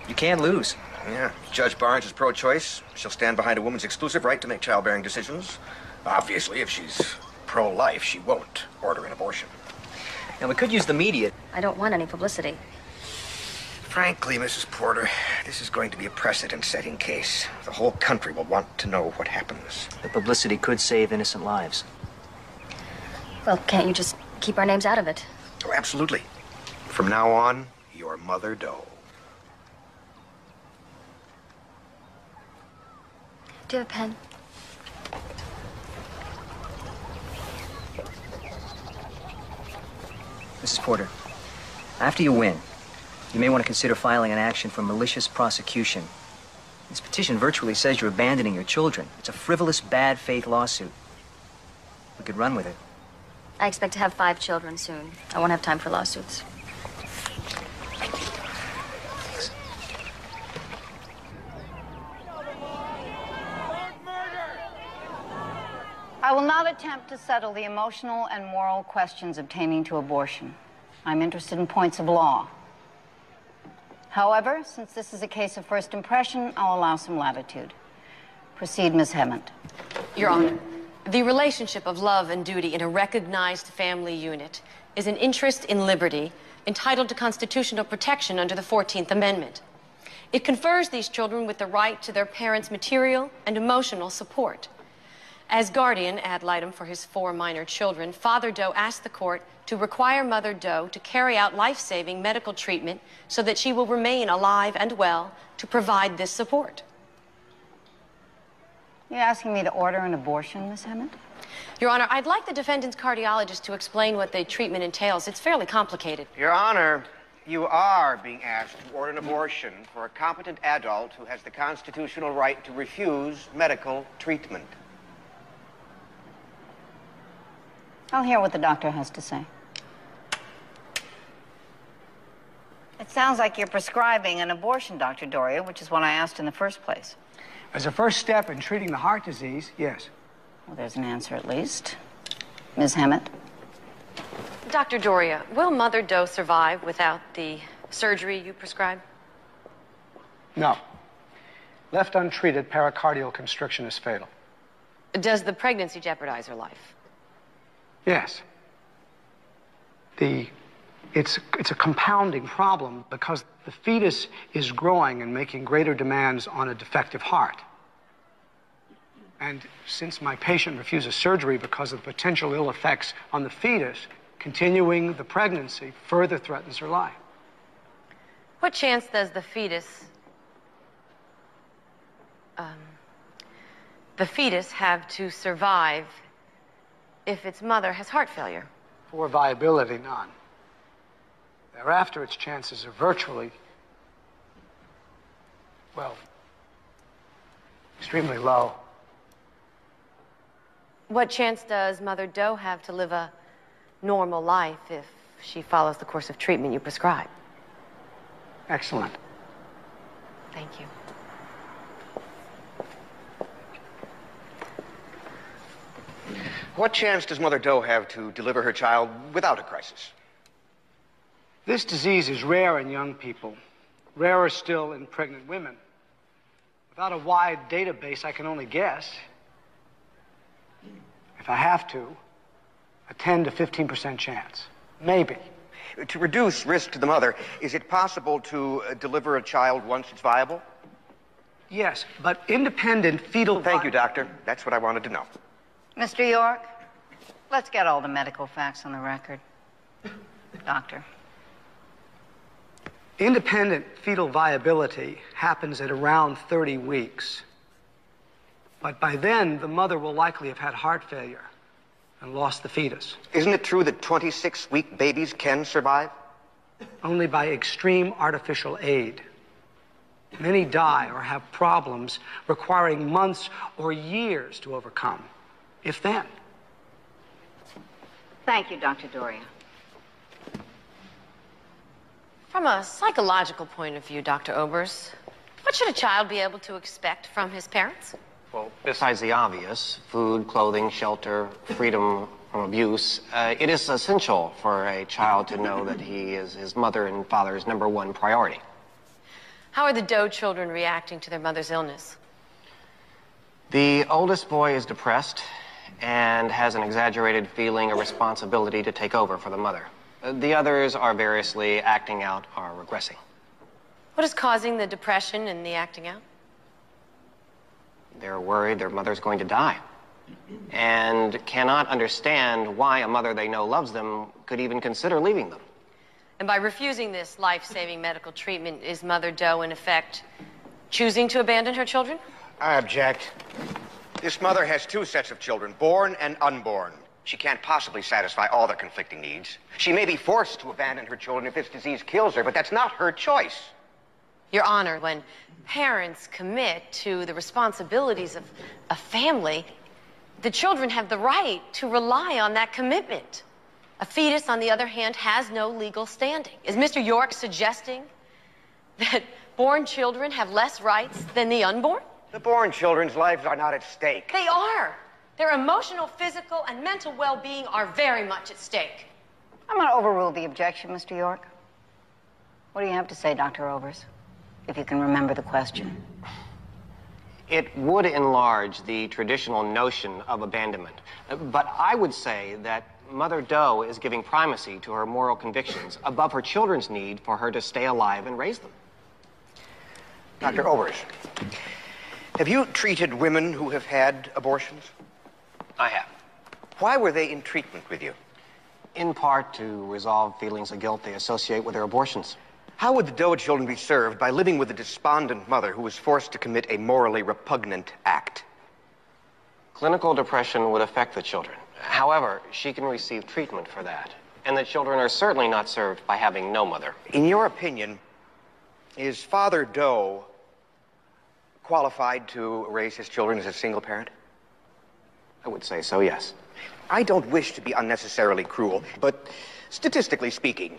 You can't lose. Yeah. Judge Barnes is pro-choice. She'll stand behind a woman's exclusive right to make childbearing decisions. Obviously, if she's pro-life, she won't order an abortion. And we could use the media. I don't want any publicity. Frankly, Mrs. Porter, this is going to be a precedent-setting case. The whole country will want to know what happens. The publicity could save innocent lives. Well, can't you just keep our names out of it? Oh, absolutely. From now on, you're Mother Doe. Do you have a pen? Mrs. Porter, after you win, you may want to consider filing an action for malicious prosecution. This petition virtually says you're abandoning your children. It's a frivolous, bad faith lawsuit. We could run with it. I expect to have 5 children soon. I won't have time for lawsuits. I will not attempt to settle the emotional and moral questions obtaining to abortion. I'm interested in points of law. However, since this is a case of first impression, I'll allow some latitude. Proceed, Ms. Hammond. Your Honor, the relationship of love and duty in a recognized family unit is an interest in liberty entitled to constitutional protection under the 14th Amendment. It confers these children with the right to their parents' material and emotional support. As guardian ad litem for his 4 minor children, Father Doe asked the court to require Mother Doe to carry out life-saving medical treatment so that she will remain alive and well to provide this support. You're asking me to order an abortion, Ms. Hammond? Your Honor, I'd like the defendant's cardiologist to explain what the treatment entails. It's fairly complicated. Your Honor, you are being asked to order an abortion for a competent adult who has the constitutional right to refuse medical treatment. I'll hear what the doctor has to say. It sounds like you're prescribing an abortion, Dr. Doria, which is what I asked in the first place. As a first step in treating the heart disease, yes. Well, there's an answer at least. Ms. Hammond? Dr. Doria, will Mother Doe survive without the surgery you prescribe? No. Left untreated, pericardial constriction is fatal. Does the pregnancy jeopardize her life? Yes. It's a compounding problem because the fetus is growing and making greater demands on a defective heart. And since my patient refuses surgery because of the potential ill effects on the fetus, continuing the pregnancy further threatens her life. What chance does the fetus have to survive if its mother has heart failure? For viability, none. Thereafter, its chances are virtually, well, extremely low. What chance does Mother Doe have to live a normal life if she follows the course of treatment you prescribe? Excellent. Thank you. What chance does Mother Doe have to deliver her child without a crisis? This disease is rare in young people, rarer still in pregnant women. Without a wide database, I can only guess. If I have to, a 10 to 15% chance. Maybe. To reduce risk to the mother, is it possible to deliver a child once it's viable? Yes, but independent fetal... Thank you, doctor. That's what I wanted to know. Mr. York, let's get all the medical facts on the record. Doctor. Independent fetal viability happens at around 30 weeks. But by then, the mother will likely have had heart failure and lost the fetus. Isn't it true that 26-week babies can survive? Only by extreme artificial aid. Many die or have problems requiring months or years to overcome, if then. Thank you, Dr. Doria. From a psychological point of view, Dr. Obers, what should a child be able to expect from his parents? Well, besides the obvious, food, clothing, shelter, freedom from abuse, it is essential for a child to know that he is his mother and father's #1 priority. How are the Doe children reacting to their mother's illness? The oldest boy is depressed and has an exaggerated feeling of responsibility to take over for the mother. The others are variously acting out or regressing. What is causing the depression and the acting out? They're worried their mother's going to die and cannot understand why a mother they know loves them could even consider leaving them. And by refusing this life-saving medical treatment, is Mother Doe, in effect, choosing to abandon her children? I object. This mother has 2 sets of children, born and unborn. She can't possibly satisfy all their conflicting needs. She may be forced to abandon her children if this disease kills her, but that's not her choice. Your Honor, when parents commit to the responsibilities of a family, the children have the right to rely on that commitment. A fetus, on the other hand, has no legal standing. Is Mr. York suggesting that born children have less rights than the unborn? The born children's lives are not at stake. They are. Their emotional, physical, and mental well-being are very much at stake. I'm going to overrule the objection, Mr. York. What do you have to say, Dr. Obers? If you can remember the question. It would enlarge the traditional notion of abandonment. But I would say that Mother Doe is giving primacy to her moral convictions above her children's need for her to stay alive and raise them. Dr. Obers, have you treated women who have had abortions? I have. Why were they in treatment with you? In part to resolve feelings of guilt they associate with their abortions. How would the Doe children be served by living with a despondent mother who was forced to commit a morally repugnant act? Clinical depression would affect the children. However, she can receive treatment for that. And the children are certainly not served by having no mother. In your opinion, is Father Doe qualified to raise his children as a single parent? I would say so, yes. I don't wish to be unnecessarily cruel, but statistically speaking,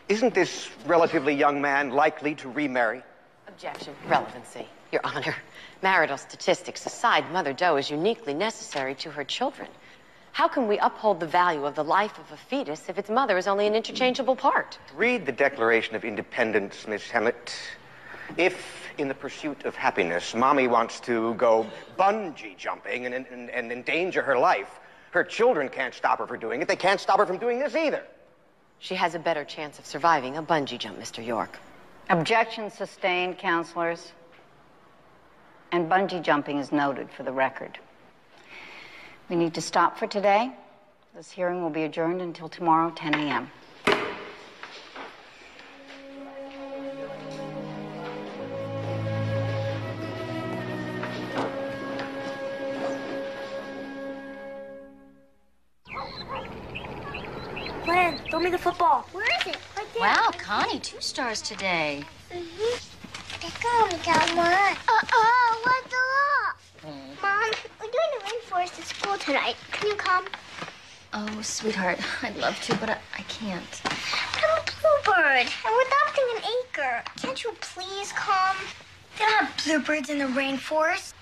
isn't this relatively young man likely to remarry? Objection. Relevancy. Your Honor, marital statistics aside, Mother Doe is uniquely necessary to her children. How can we uphold the value of the life of a fetus if its mother is only an interchangeable part? Read the Declaration of Independence, Miss Hemmett. If, in the pursuit of happiness, Mommy wants to go bungee jumping and endanger her life, her children can't stop her from doing it. They can't stop her from doing this either. She has a better chance of surviving a bungee jump, Mr. York. Objection sustained, counselors. And bungee jumping is noted for the record. We need to stop for today. This hearing will be adjourned until tomorrow, 10 a.m. Glenn, throw me the football. Where is it? Right there. Wow, Connie, 2 stars today. Mom, what's up? Mom, we're doing the rainforest at school tonight. Can you come? Oh, sweetheart, I'd love to, but I can't. I'm a bluebird, and we're adopting an acre. Can't you please come? They don't have bluebirds in the rainforest.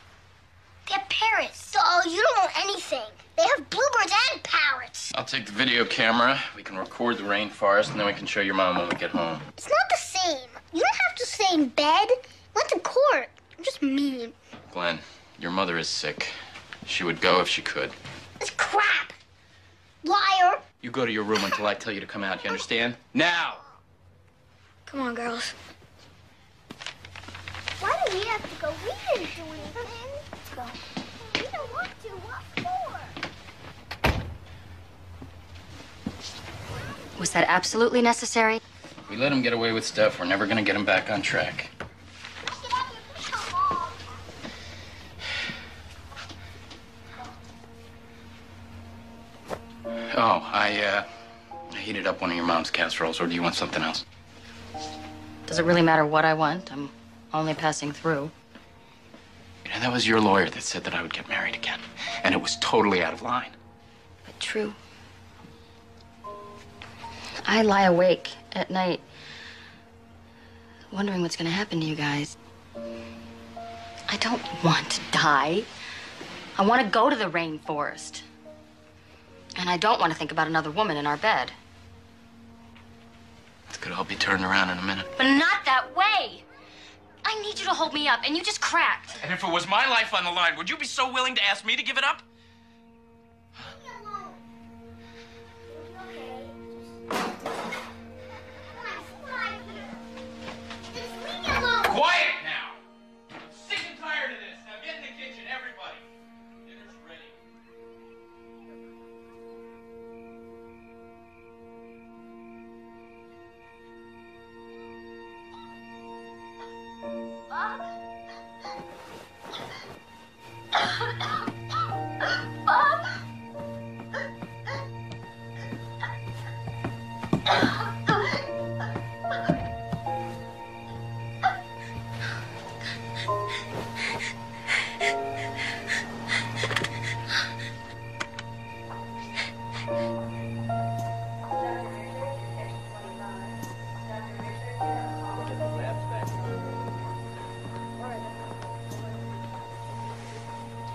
They have parrots. Oh, you don't know anything. They have bluebirds and parrots. I'll take the video camera. We can record the rainforest, and then we can show your mom when we get home. It's not the same. You don't have to stay in bed. Went to court. I'm just mean. Glenn, your mother is sick. She would go if she could. It's crap. Liar. You go to your room until I tell you to come out, you understand? Now! Come on, girls. Why do we have to go? We didn't do anything. Let's go. We don't want to. What for? Was that absolutely necessary? If we let him get away with stuff, we're never gonna get him back on track. Oh, I heated up one of your mom's casseroles, or do you want something else? Does it really matter what I want? I'm only passing through. You know, that was your lawyer that said that I would get married again, and it was totally out of line. But true. I lie awake at night wondering what's gonna happen to you guys. I don't want to die. I want to go to the rainforest. And I don't want to think about another woman in our bed. This could all be turned around in a minute. But not that way. I need you to hold me up, and you just cracked. And if it was my life on the line, would you be so willing to ask me to give it up? Quiet now! I'm sick and tired of this. Now get in the kitchen, everybody. Dinner's ready. Bob?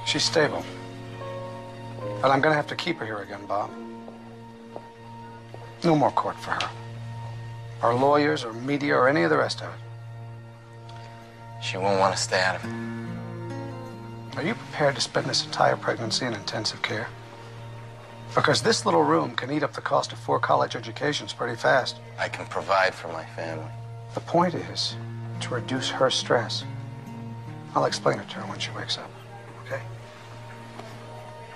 She's stable. But I'm gonna have to keep her here again, Bob. No more court for her. Or lawyers, or media, or any of the rest of it. She won't want to stay out of it. Are you prepared to spend this entire pregnancy in intensive care? Because this little room can eat up the cost of 4 college educations pretty fast. I can provide for my family. The point is to reduce her stress. I'll explain it to her when she wakes up, okay?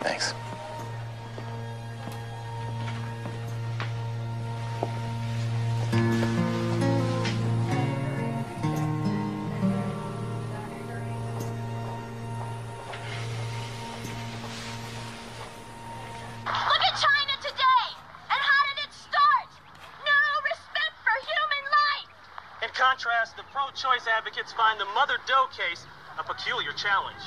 Thanks. Look at China today! And how did it start? No respect for human life! In contrast, the pro-choice advocates find the Mother Doe case a peculiar challenge.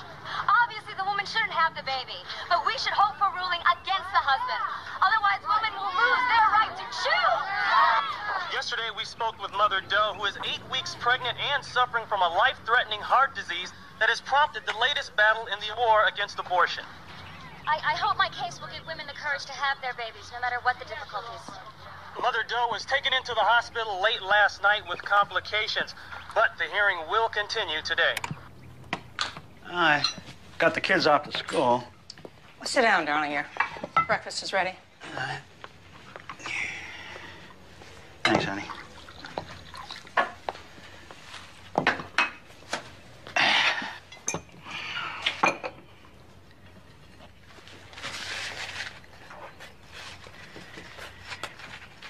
Obviously, the woman shouldn't have the baby, but we should hope for ruling against the husband. Otherwise, women will lose their right to choose. Yesterday, we spoke with Mother Doe, who is 8 weeks pregnant and suffering from a life-threatening heart disease that has prompted the latest battle in the war against abortion. I hope my case will give women the courage to have their babies, no matter what the difficulties. Mother Doe was taken into the hospital late last night with complications, but the hearing will continue today. I got the kids off to school. Well, sit down, darling. Your breakfast is ready. Thanks, honey.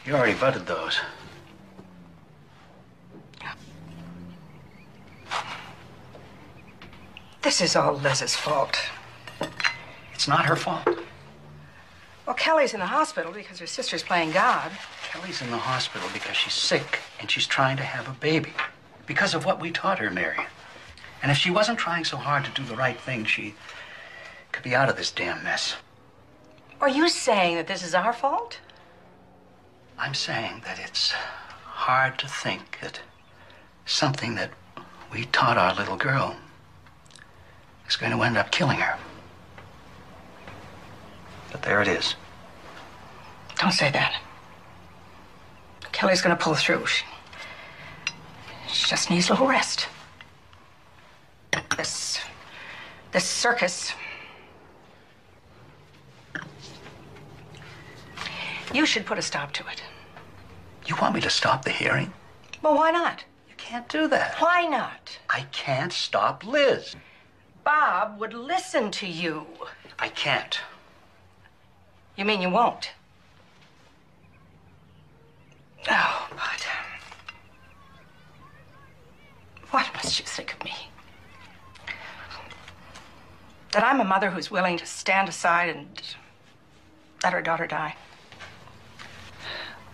You already butted those. This is all Liz's fault. It's not her fault. Well, Kelly's in the hospital because her sister's playing God. Kelly's in the hospital because she's sick and she's trying to have a baby. Because of what we taught her, Marion. And if she wasn't trying so hard to do the right thing, she could be out of this damn mess. Are you saying that this is our fault? I'm saying that it's hard to think that something that we taught our little girl is going to end up killing her. But there it is. Don't say that. Kelly's gonna pull through. She just needs a little rest. This circus. You should put a stop to it. You want me to stop the hearing? Well, why not? You can't do that. Why not? I can't stop Liz. Bob would listen to you. I can't. You mean you won't? Oh, but what must you think of me? That I'm a mother who's willing to stand aside and let her daughter die.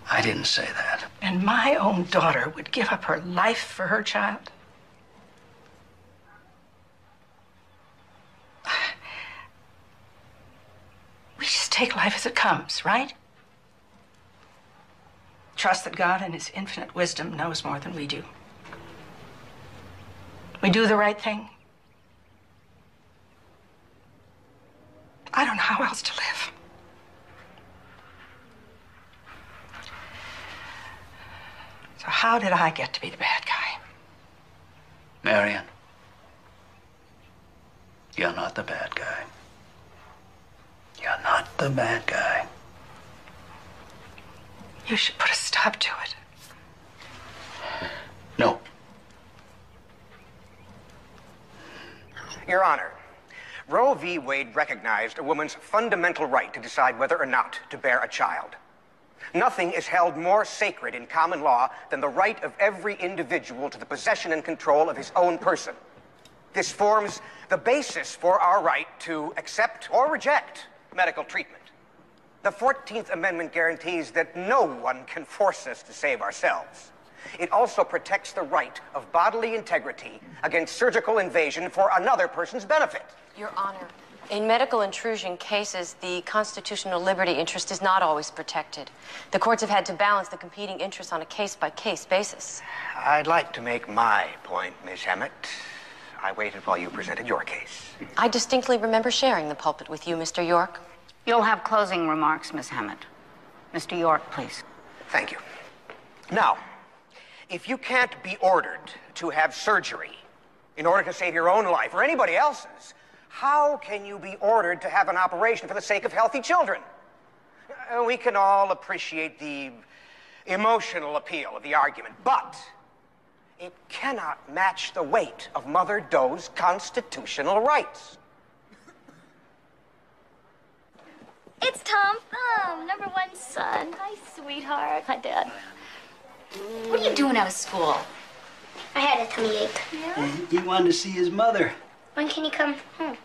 I didn't say that. And my own daughter would give up her life for her child? We just take life as it comes, right? Trust that God in his infinite wisdom knows more than we do. We do the right thing. I don't know how else to live. So how did I get to be the bad guy? Marion, you're not the bad guy. You're not the bad guy. You should put a stop to it. No. Your Honor, Roe v. Wade recognized a woman's fundamental right to decide whether or not to bear a child. Nothing is held more sacred in common law than the right of every individual to the possession and control of his own person. This forms the basis for our right to accept or reject medical treatment. The 14th Amendment guarantees that no one can force us to save ourselves. It also protects the right of bodily integrity against surgical invasion for another person's benefit. Your Honor, in medical intrusion cases, the constitutional liberty interest is not always protected. The courts have had to balance the competing interests on a case-by-case basis. I'd like to make my point, Miss Hammett. I waited while you presented your case. I distinctly remember sharing the pulpit with you, Mr. York. You'll have closing remarks, Miss Hammett. Mr. York, please. Thank you. Now, if you can't be ordered to have surgery in order to save your own life or anybody else's, how can you be ordered to have an operation for the sake of healthy children? We can all appreciate the emotional appeal of the argument, but it cannot match the weight of Mother Doe's constitutional rights. It's Tom Thumb, #1 son. Hi, sweetheart. Hi, Dad. What are you doing out of school? I had a tummy ache. He wanted to see his mother. When can you come home?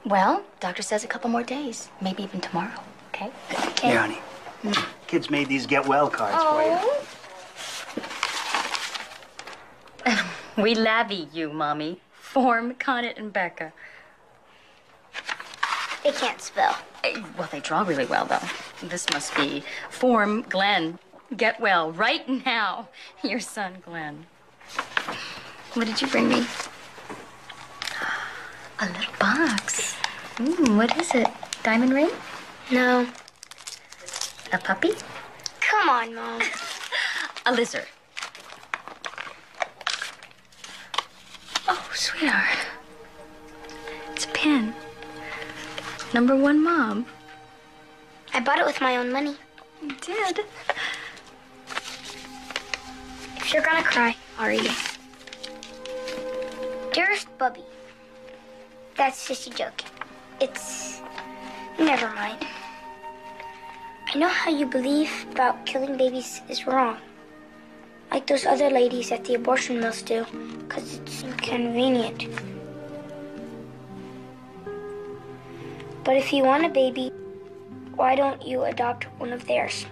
Well, doctor says a couple more days, maybe even tomorrow. Okay? Okay. Here, honey. Kids made these get well cards for you. We labby you, Mommy. Form, Connet, and Becca. They can't spell. Well, they draw really well, though. This must be Form, Glenn. Get well right now. Your son, Glenn. What did you bring me? A little box. What is it? Diamond ring? No. A puppy? Come on, Mom. A lizard. Oh, sweetheart. It's a pin. #1 Mom. I bought it with my own money. You did? If you're gonna cry, I'll read it. Dearest Bubby, that's just a joke. It's... never mind. I know how you believe about killing babies is wrong. Like those other ladies at the abortion mills do, because it's inconvenient. But if you want a baby, why don't you adopt one of theirs?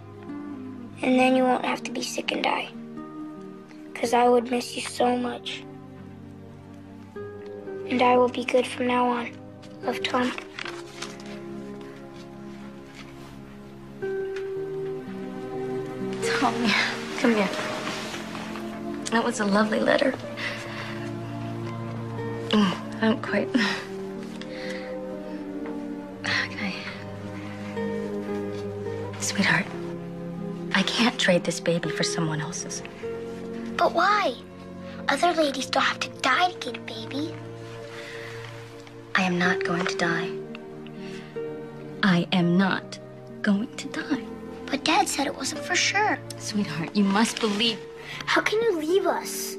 And then you won't have to be sick and die. Because I would miss you so much. And I will be good from now on. Love, Tom. Tommy, come here. That was a lovely letter. I don't quite... Okay. Sweetheart, I can't trade this baby for someone else's. But why? Other ladies don't have to die to get a baby. I am not going to die. I am not going to die. But Dad said it wasn't for sure. Sweetheart, you must believe... How can you leave us?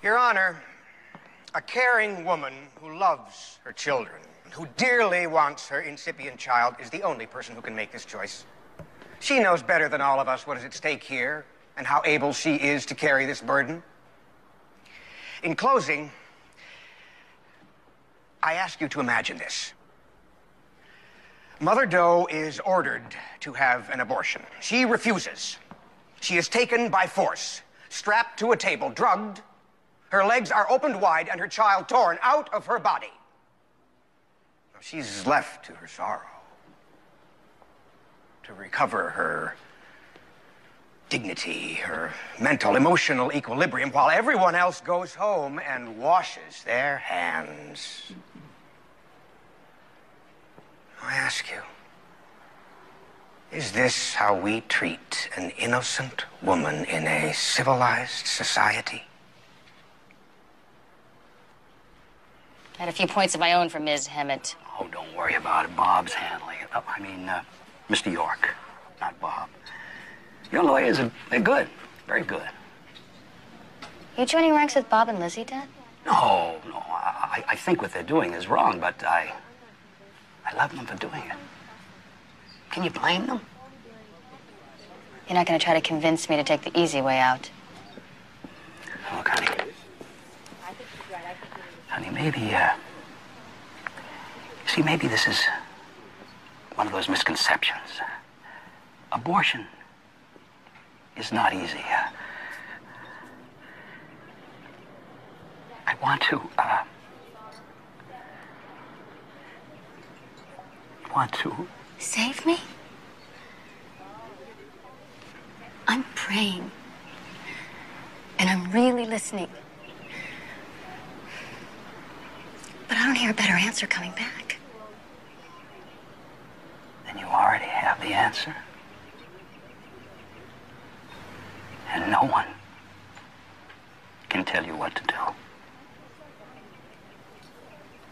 Your Honor, a caring woman who loves her children, who dearly wants her incipient child, is the only person who can make this choice. She knows better than all of us what is at stake here and how able she is to carry this burden. In closing, I ask you to imagine this. Mother Doe is ordered to have an abortion. She refuses. She is taken by force, strapped to a table, drugged. Her legs are opened wide and her child torn out of her body. She's left to her sorrow, to recover her dignity, her mental, emotional equilibrium, while everyone else goes home and washes their hands. I ask you, is this how we treat an innocent woman in a civilized society? I had a few points of my own for Ms. Hemet. Oh, don't worry about it. Bob's handling it. Oh, Mr. York, not Bob. Your lawyers they're good. Very good. You joining ranks with Bob and Lizzie, Dad? No. I think what they're doing is wrong, but I love them for doing it. Can you blame them? You're not going to try to convince me to take the easy way out. Look, honey, maybe, see, maybe this is one of those misconceptions. Abortion is not easy. I want to... Save me? I'm praying. And I'm really listening. But I don't hear a better answer coming back. Then you already have the answer. And no one can tell you what to do.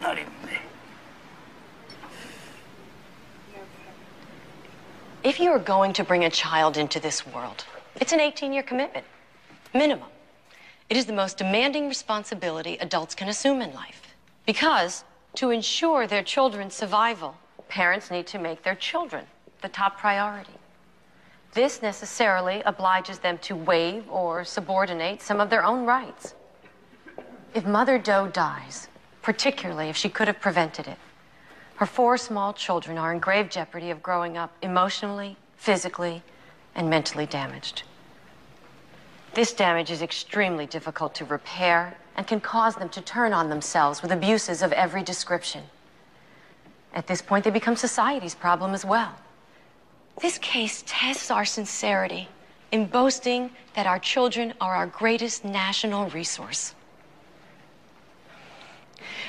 Not even me. If you are going to bring a child into this world, it's an 18-year commitment, minimum. It is the most demanding responsibility adults can assume in life. Because to ensure their children's survival, parents need to make their children the top priority. This necessarily obliges them to waive or subordinate some of their own rights. If Mother Doe dies, particularly if she could have prevented it, her 4 small children are in grave jeopardy of growing up emotionally, physically, and mentally damaged. This damage is extremely difficult to repair and can cause them to turn on themselves with abuses of every description. At this point, they become society's problem as well. This case tests our sincerity in boasting that our children are our greatest national resource.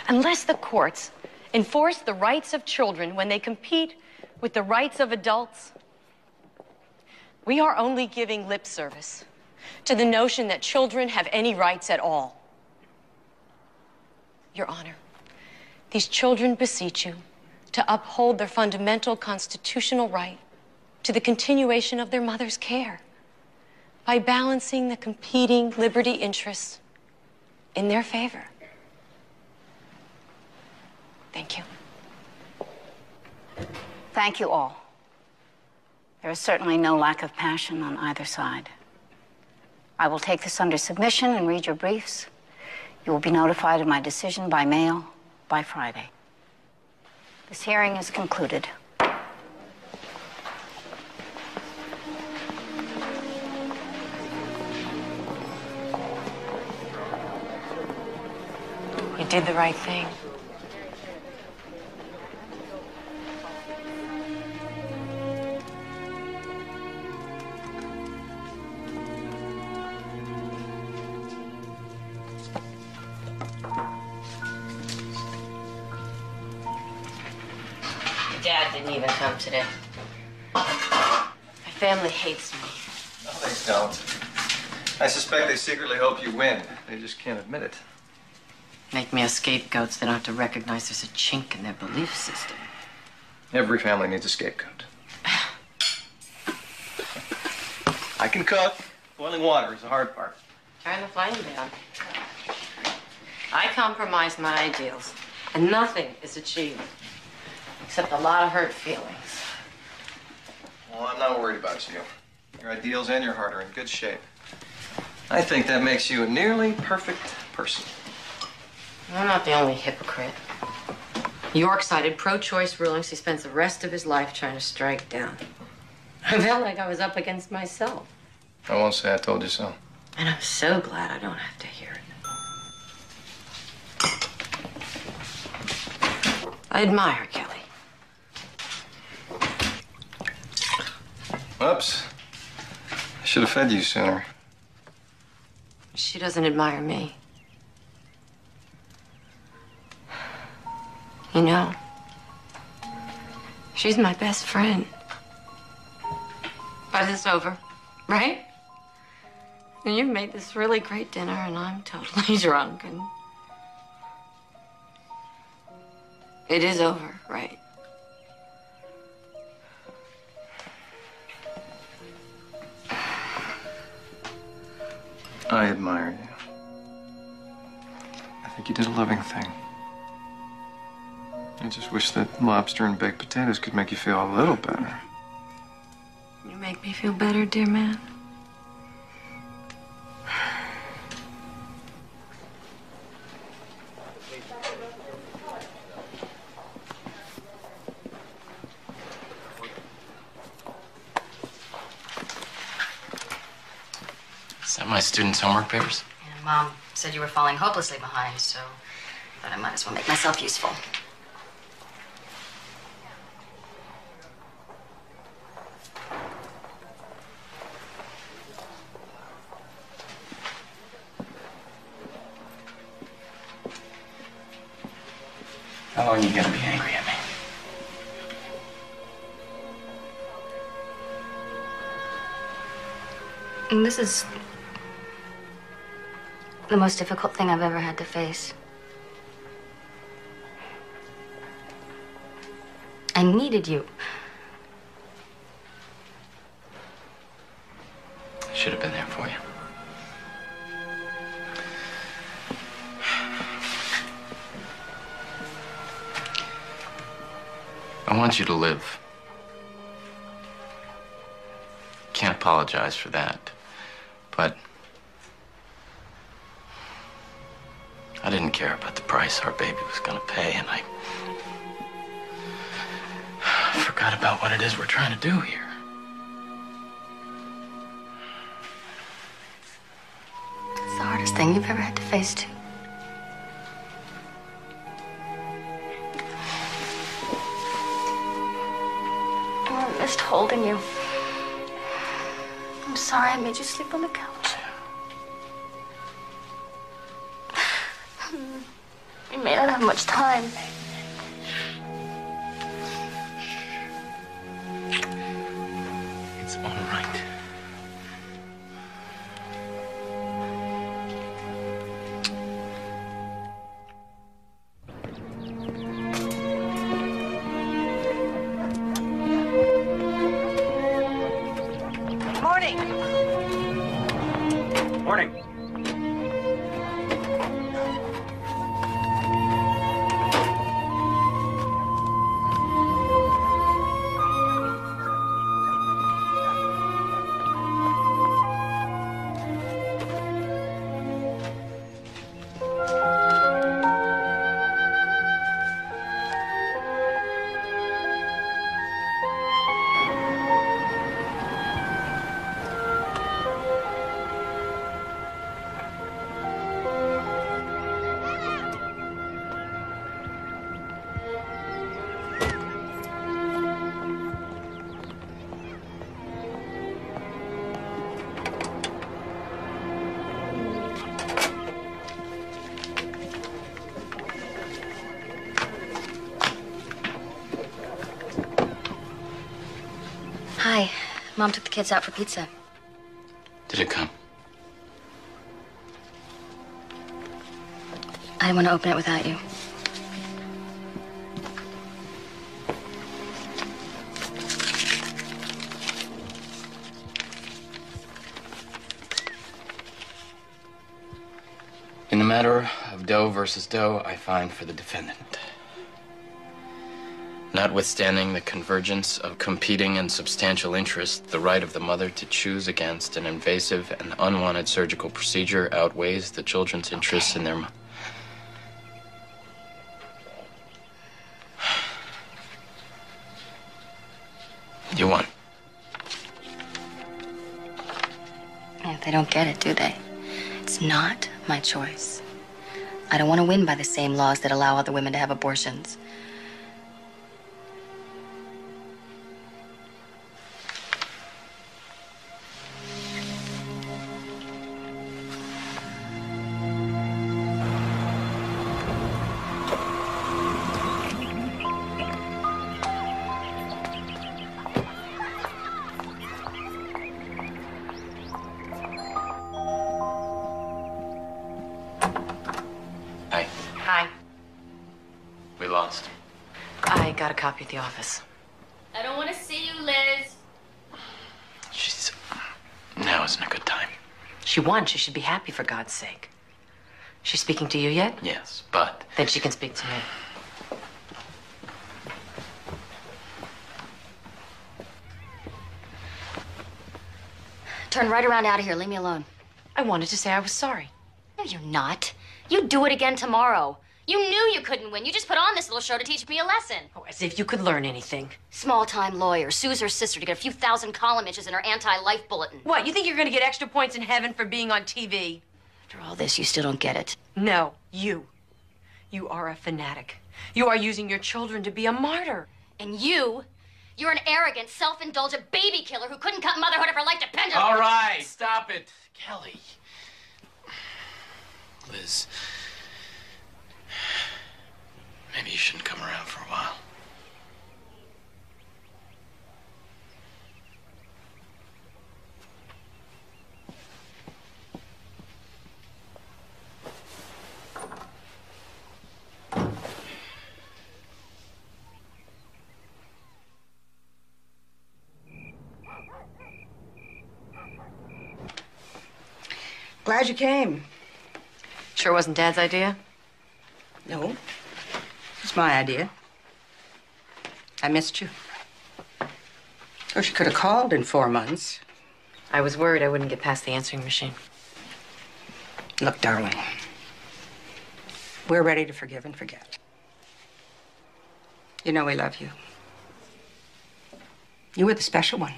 Unless the courts enforce the rights of children when they compete with the rights of adults, we are only giving lip service to the notion that children have any rights at all. Your Honor, these children beseech you to uphold their fundamental constitutional right to the continuation of their mother's care by balancing the competing liberty interests in their favor. Thank you. Thank you all. There is certainly no lack of passion on either side. I will take this under submission and read your briefs. You will be notified of my decision by mail by Friday. This hearing is concluded. You did the right thing. Dad didn't even come today. My family hates me. No, they don't. I suspect they secretly hope you win. They just can't admit it. Make me a scapegoat so they don't have to recognize there's a chink in their belief system. Every family needs a scapegoat. I can cook. Boiling water is the hard part. Turn the flame down. I compromise my ideals, and nothing is achieved except a lot of hurt feelings. Well, I'm not worried about you. Your ideals and your heart are in good shape. I think that makes you a nearly perfect person. I'm not the only hypocrite. York cited pro-choice rulings he spends the rest of his life trying to strike down. I felt like I was up against myself. I won't say I told you so. And I'm so glad I don't have to hear it. I admire Kelly. Oops. I should have fed you sooner. She doesn't admire me. You know, she's my best friend. But it's over, right? And you've made this really great dinner, and I'm totally drunk, and it is over, right? I admire you. I think you did a loving thing. I just wish that lobster and baked potatoes could make you feel a little better. You make me feel better, dear man. Is that my students' homework papers? And Mom said you were falling hopelessly behind, so I thought I might as well make myself useful. How long are you gonna be angry at me? And this is the most difficult thing I've ever had to face. I needed you. I should have been there for you. I want you to live. Can't apologize for that. But I didn't care about the price our baby was gonna pay, and I forgot about what it is we're trying to do here. It's the hardest thing you've ever had to face, too. Oh, I missed holding you. I'm sorry I made you sleep on the couch. We may not have much time. It's all right. Morning. Morning. Mom took the kids out for pizza. Did it come? I didn't want to open it without you. In the matter of Doe versus Doe, I find for the defendant. Notwithstanding the convergence of competing and substantial interests, the right of the mother to choose against an invasive and unwanted surgical procedure outweighs the children's interests in their... You won. Yeah, they don't get it, do they? It's not my choice. I don't want to win by the same laws that allow other women to have abortions. Hi. We lost. I got a copy at the office. I don't want to see you, Liz. Now isn't a good time. She won. She should be happy, for God's sake. She's speaking to you yet? Yes, but... Then she can speak to me. Turn right around out of here. Leave me alone. I wanted to say I was sorry. No, you're not. You do it again tomorrow. You knew you couldn't win. You just put on this little show to teach me a lesson. Oh, as if you could learn anything. Small-time lawyer sues her sister to get a few thousand column inches in her anti-life bulletin. What, you think you're going to get extra points in heaven for being on TV? After all this, you still don't get it. No, you. You are a fanatic. You are using your children to be a martyr. And you're an arrogant, self-indulgent baby killer who couldn't cut motherhood if her life depended on it. All right, stop it. Kelly. Liz. Maybe you shouldn't come around for a while. Glad you came. Sure wasn't Dad's idea? No. It's my idea. I missed you. Or she could have called in 4 months. I was worried I wouldn't get past the answering machine. Look, darling. We're ready to forgive and forget. You know we love you. You were the special one.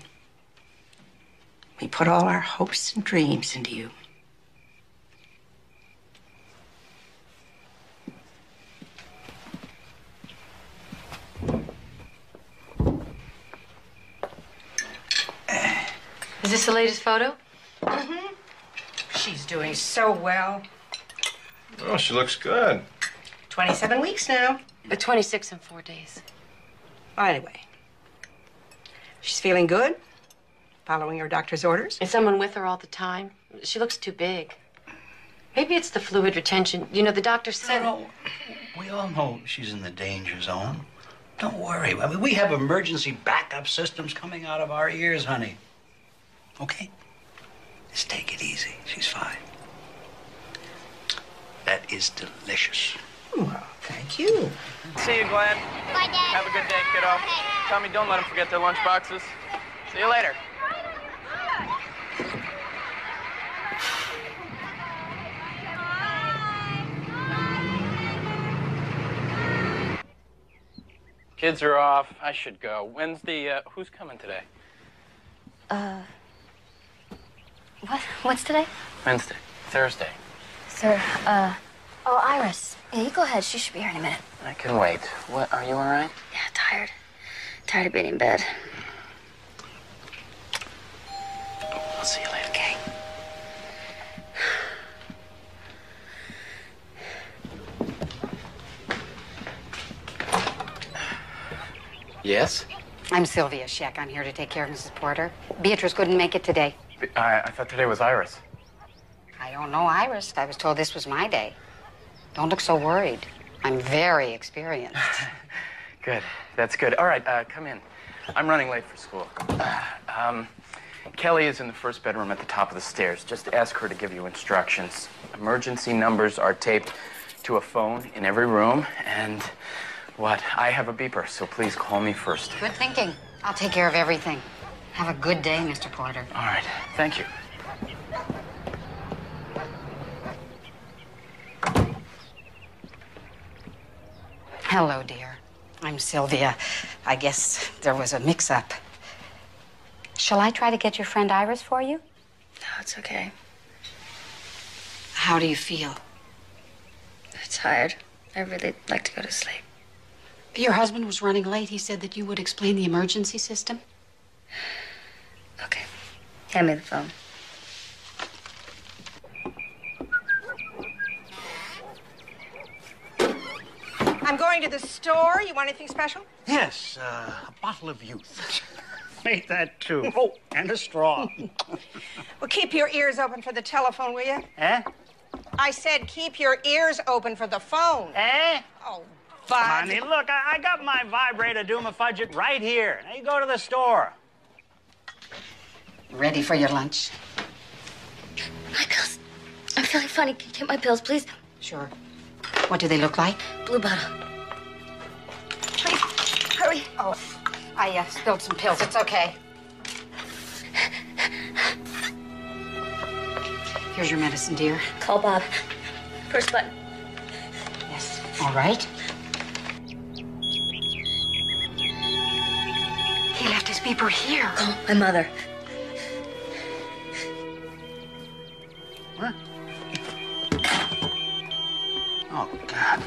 We put all our hopes and dreams into you. Is this the latest photo? Mm-hmm. She's doing so well. Oh, she looks good. 27 weeks now. 26 in 4 days. Well, anyway. She's feeling good. Following her doctor's orders. Is someone with her all the time? She looks too big. Maybe it's the fluid retention. You know, the doctor said... No, we all know she's in the danger zone. Don't worry. I mean, we have emergency backup systems coming out of our ears, honey. Okay? Just take it easy. She's fine. That is delicious. Well, thank you. See you, Glenn. Bye, Dad. Have a good day, kiddo. Tommy, don't let them forget their lunch boxes. See you later. Kids are off. I should go. When's the, who's coming today? What's today? Wednesday. Thursday. Sir, oh, Iris. Yeah, you go ahead. She should be here in a minute. I can wait. What, are you all right? Yeah, tired. Tired of being in bed. I'll see you later. Okay. Yes? I'm Sylvia Scheck. I'm here to take care of Mrs. Porter. Beatrice couldn't make it today. I thought today was Iris. I don't know Iris. I was told this was my day. Don't look so worried. I'm very experienced. Good. That's good. All right, come in. I'm running late for school. Kelly is in the first bedroom at the top of the stairs. Just ask her to give you instructions. Emergency numbers are taped to a phone in every room, and I have a beeper, so please call me first. Good thinking. I'll take care of everything. Have a good day, Mr. Porter. All right. Thank you. Hello, dear. I'm Sylvia. I guess there was a mix-up. Shall I try to get your friend Iris for you? No, it's okay. How do you feel? I'm tired. I really like to go to sleep. Your husband was running late. He said that you would explain the emergency system. Okay. Hand me the phone. I'm going to the store. You want anything special? Yes, a bottle of youth. Make that too. Oh, and a straw. Well, keep your ears open for the telephone, will you? Eh? I said keep your ears open for the phone. Eh? Oh, Bud. Honey, look, I got my vibrator Doomafudget right here. Now you go to the store. Ready for your lunch? My pills. I'm feeling funny. Can you get my pills, please? Sure. What do they look like? Blue bottle. Please, hurry. Oh, I spilled some pills. It's okay. Here's your medicine, dear. Call Bob. First button. Yes. All right. He left his beeper here. Call my mother. What? Oh, God.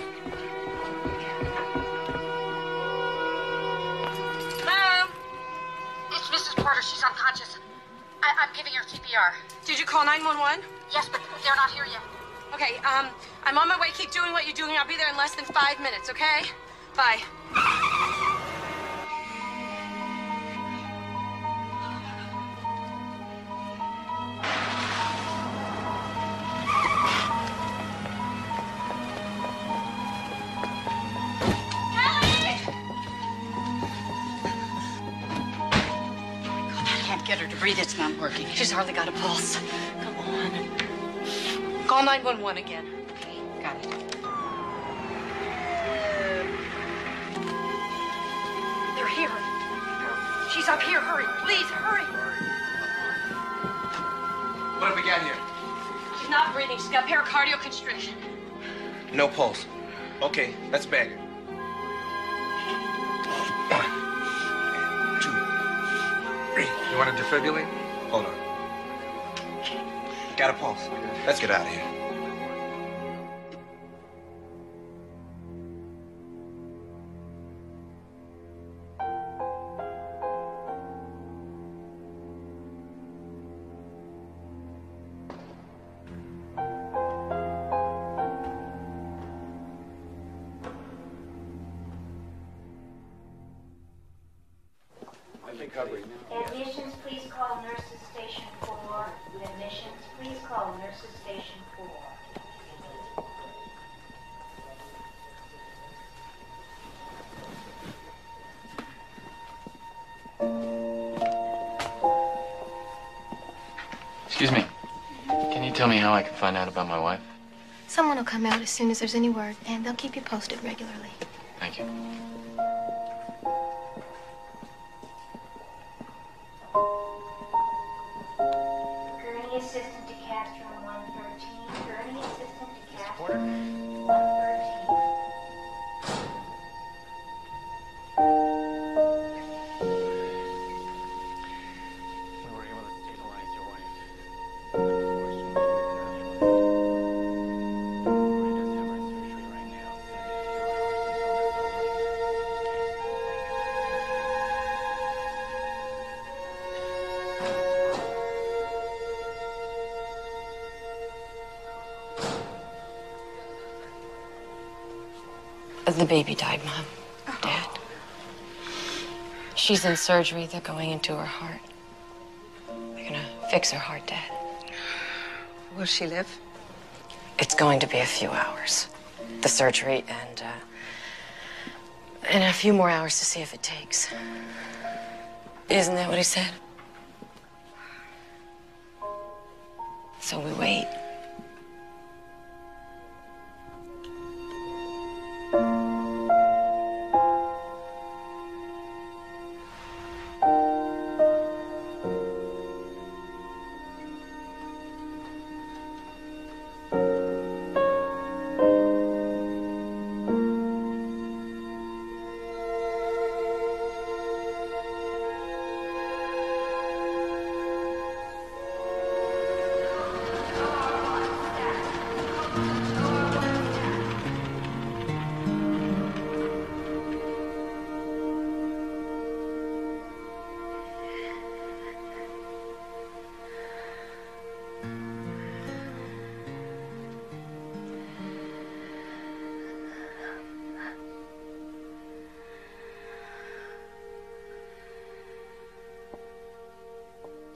Hello? It's Mrs. Porter. She's unconscious. I'm giving her CPR. Did you call 911? Yes, but they're not here yet. Okay, I'm on my way. Keep doing what you're doing. I'll be there in less than 5 minutes, okay? Bye. Get her to breathe. It's not working. She's hardly got a pulse. Come on. Call 911 again. Okay, got it. They're here. She's up here. Hurry. Please, hurry. What have we got here? She's not breathing. She's got pericardial constriction. No pulse. Okay, let's bag her. 1, 2, 3. You want to defibrillate? Hold on. Got a pulse. Let's get out of here. Admissions, please call nurses station 4. Admissions, please call nurses station 4. Excuse me. Can you tell me how I can find out about my wife? Someone will come out as soon as there's any word, and they'll keep you posted regularly. Thank you. Gurney assistant to cast room 113. Gurney assistant to cast room 113. We were able to stabilize your wife. The baby died, Mom. Dad. She's in surgery. They're going into her heart. They're gonna fix her heart, Dad. Will she live? It's going to be a few hours. The surgery and a few more hours to see if it takes. Isn't that what he said? So we wait.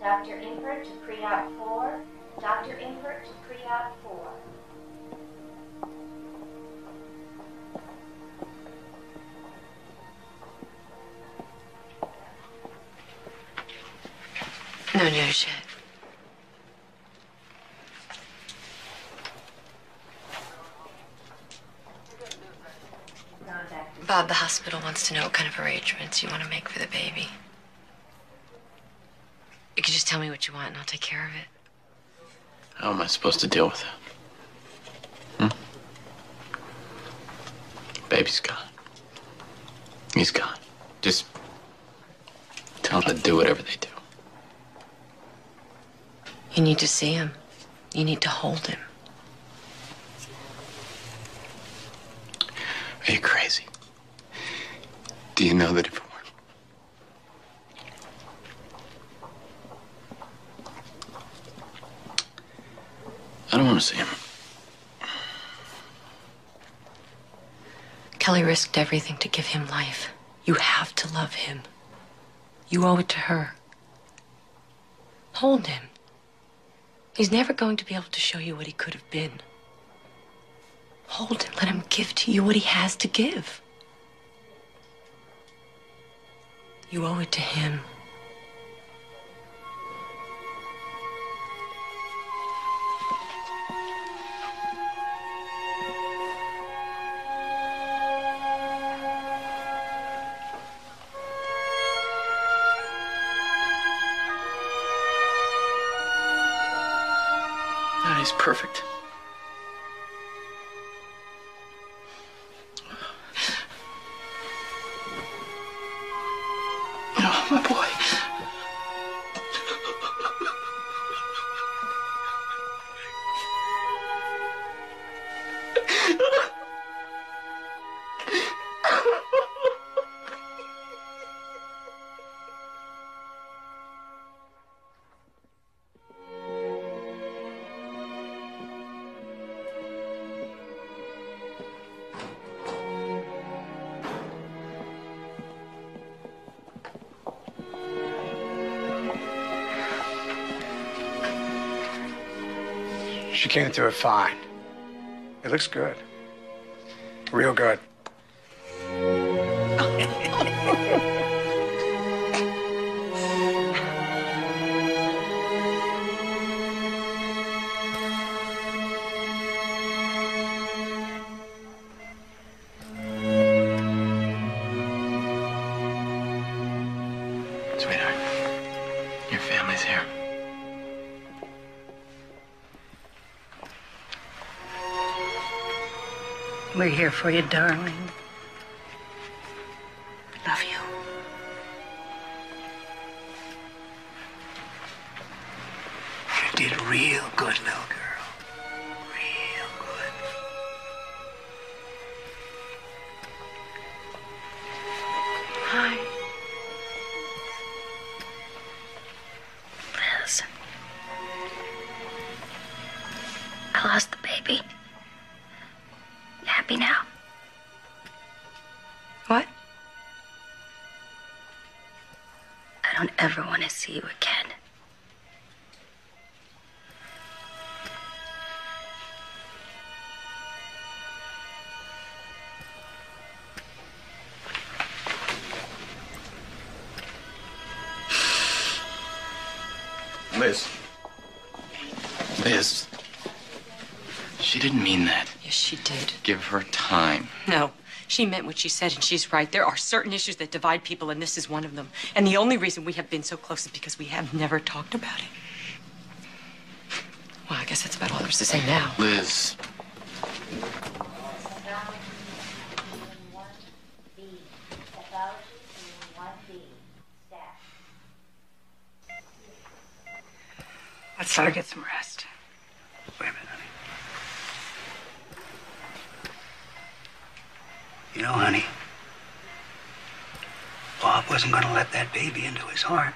Dr. Impert to pre-op 4. Dr. Impert to pre-op 4. No news yet. Bob, the hospital wants to know what kind of arrangements you want to make for the baby. You can just tell me what you want and I'll take care of it. How am I supposed to deal with it? Baby's gone. He's gone. Just tell him to do whatever they do. You need to see him. You need to hold him. Are you crazy? Do you know that if it weren't... I don't want to see him. Kelly risked everything to give him life. You have to love him. You owe it to her. Hold him. He's never going to be able to show you what he could have been. Hold him. Let him give to you what he has to give. You owe it to him. He's perfect. Oh, my boy. She came through it fine. It looks good. Real good. Sweetheart, your family's here. We're here for you, darling. Love you. You did real good, little girl. Real good. Hi. Liz. I lost the baby. You happy now? What? don't ever want to see you again. Liz. Liz. She didn't mean that. Yes, she did. Give her time. No, she meant what she said, and she's right. There are certain issues that divide people, and this is one of them. And the only reason we have been so close is because we have never talked about it. Well, I guess that's about all there is to say now. Liz. Let's let her get some rest. Wait a minute, honey. You know, honey, Bob wasn't going to let that baby into his heart.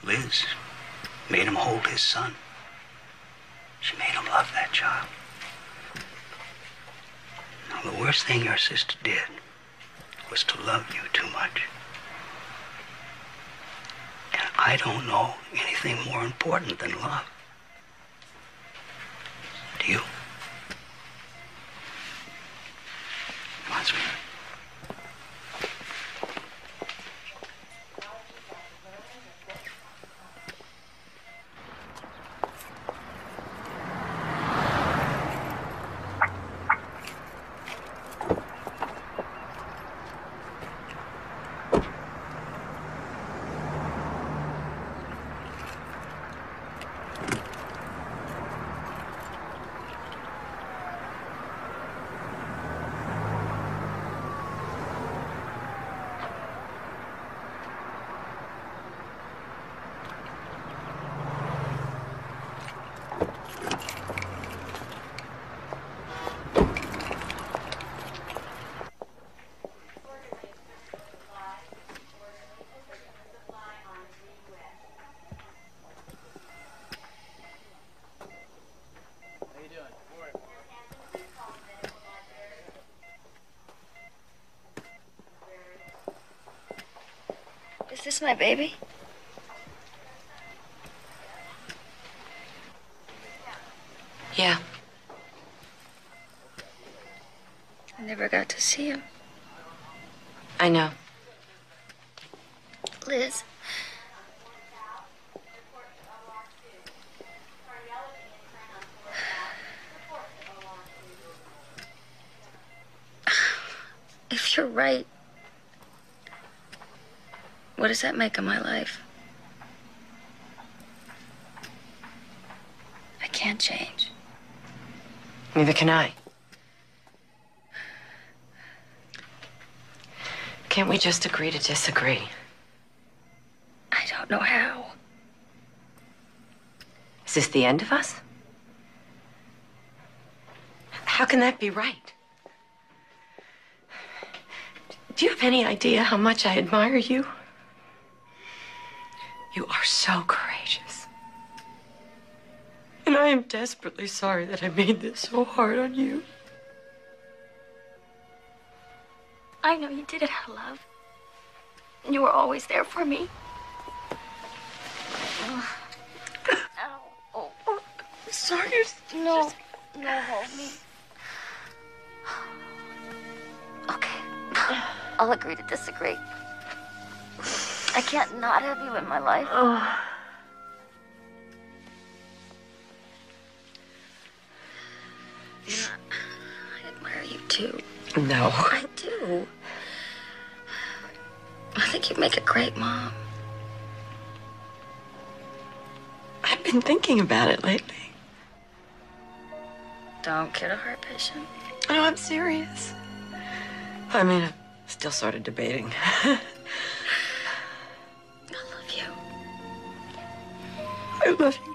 Liz made him hold his son. She made him love that child. Now, the worst thing your sister did was to love you too much. And I don't know anything more important than love. Do you? Come on, sweetheart. Is this my baby? Yeah. I never got to see him. I know. Liz. If you're right, what does that make of my life? I can't change. Neither can I. Can't we just agree to disagree? I don't know how. Is this the end of us? How can that be right? Do you have any idea how much I admire you? You are so courageous. And I am desperately sorry that I made this so hard on you. I know you did it out of love. And you were always there for me. Ow. Oh. Sorry. No, hold me. Okay. I'll agree to disagree. I can't not have you in my life. I admire you too. No. I do. I think you'd make a great mom. I've been thinking about it lately. Don't get a heart patient. No, I'm serious. I mean, I'm still sort of debating. I love you. I love you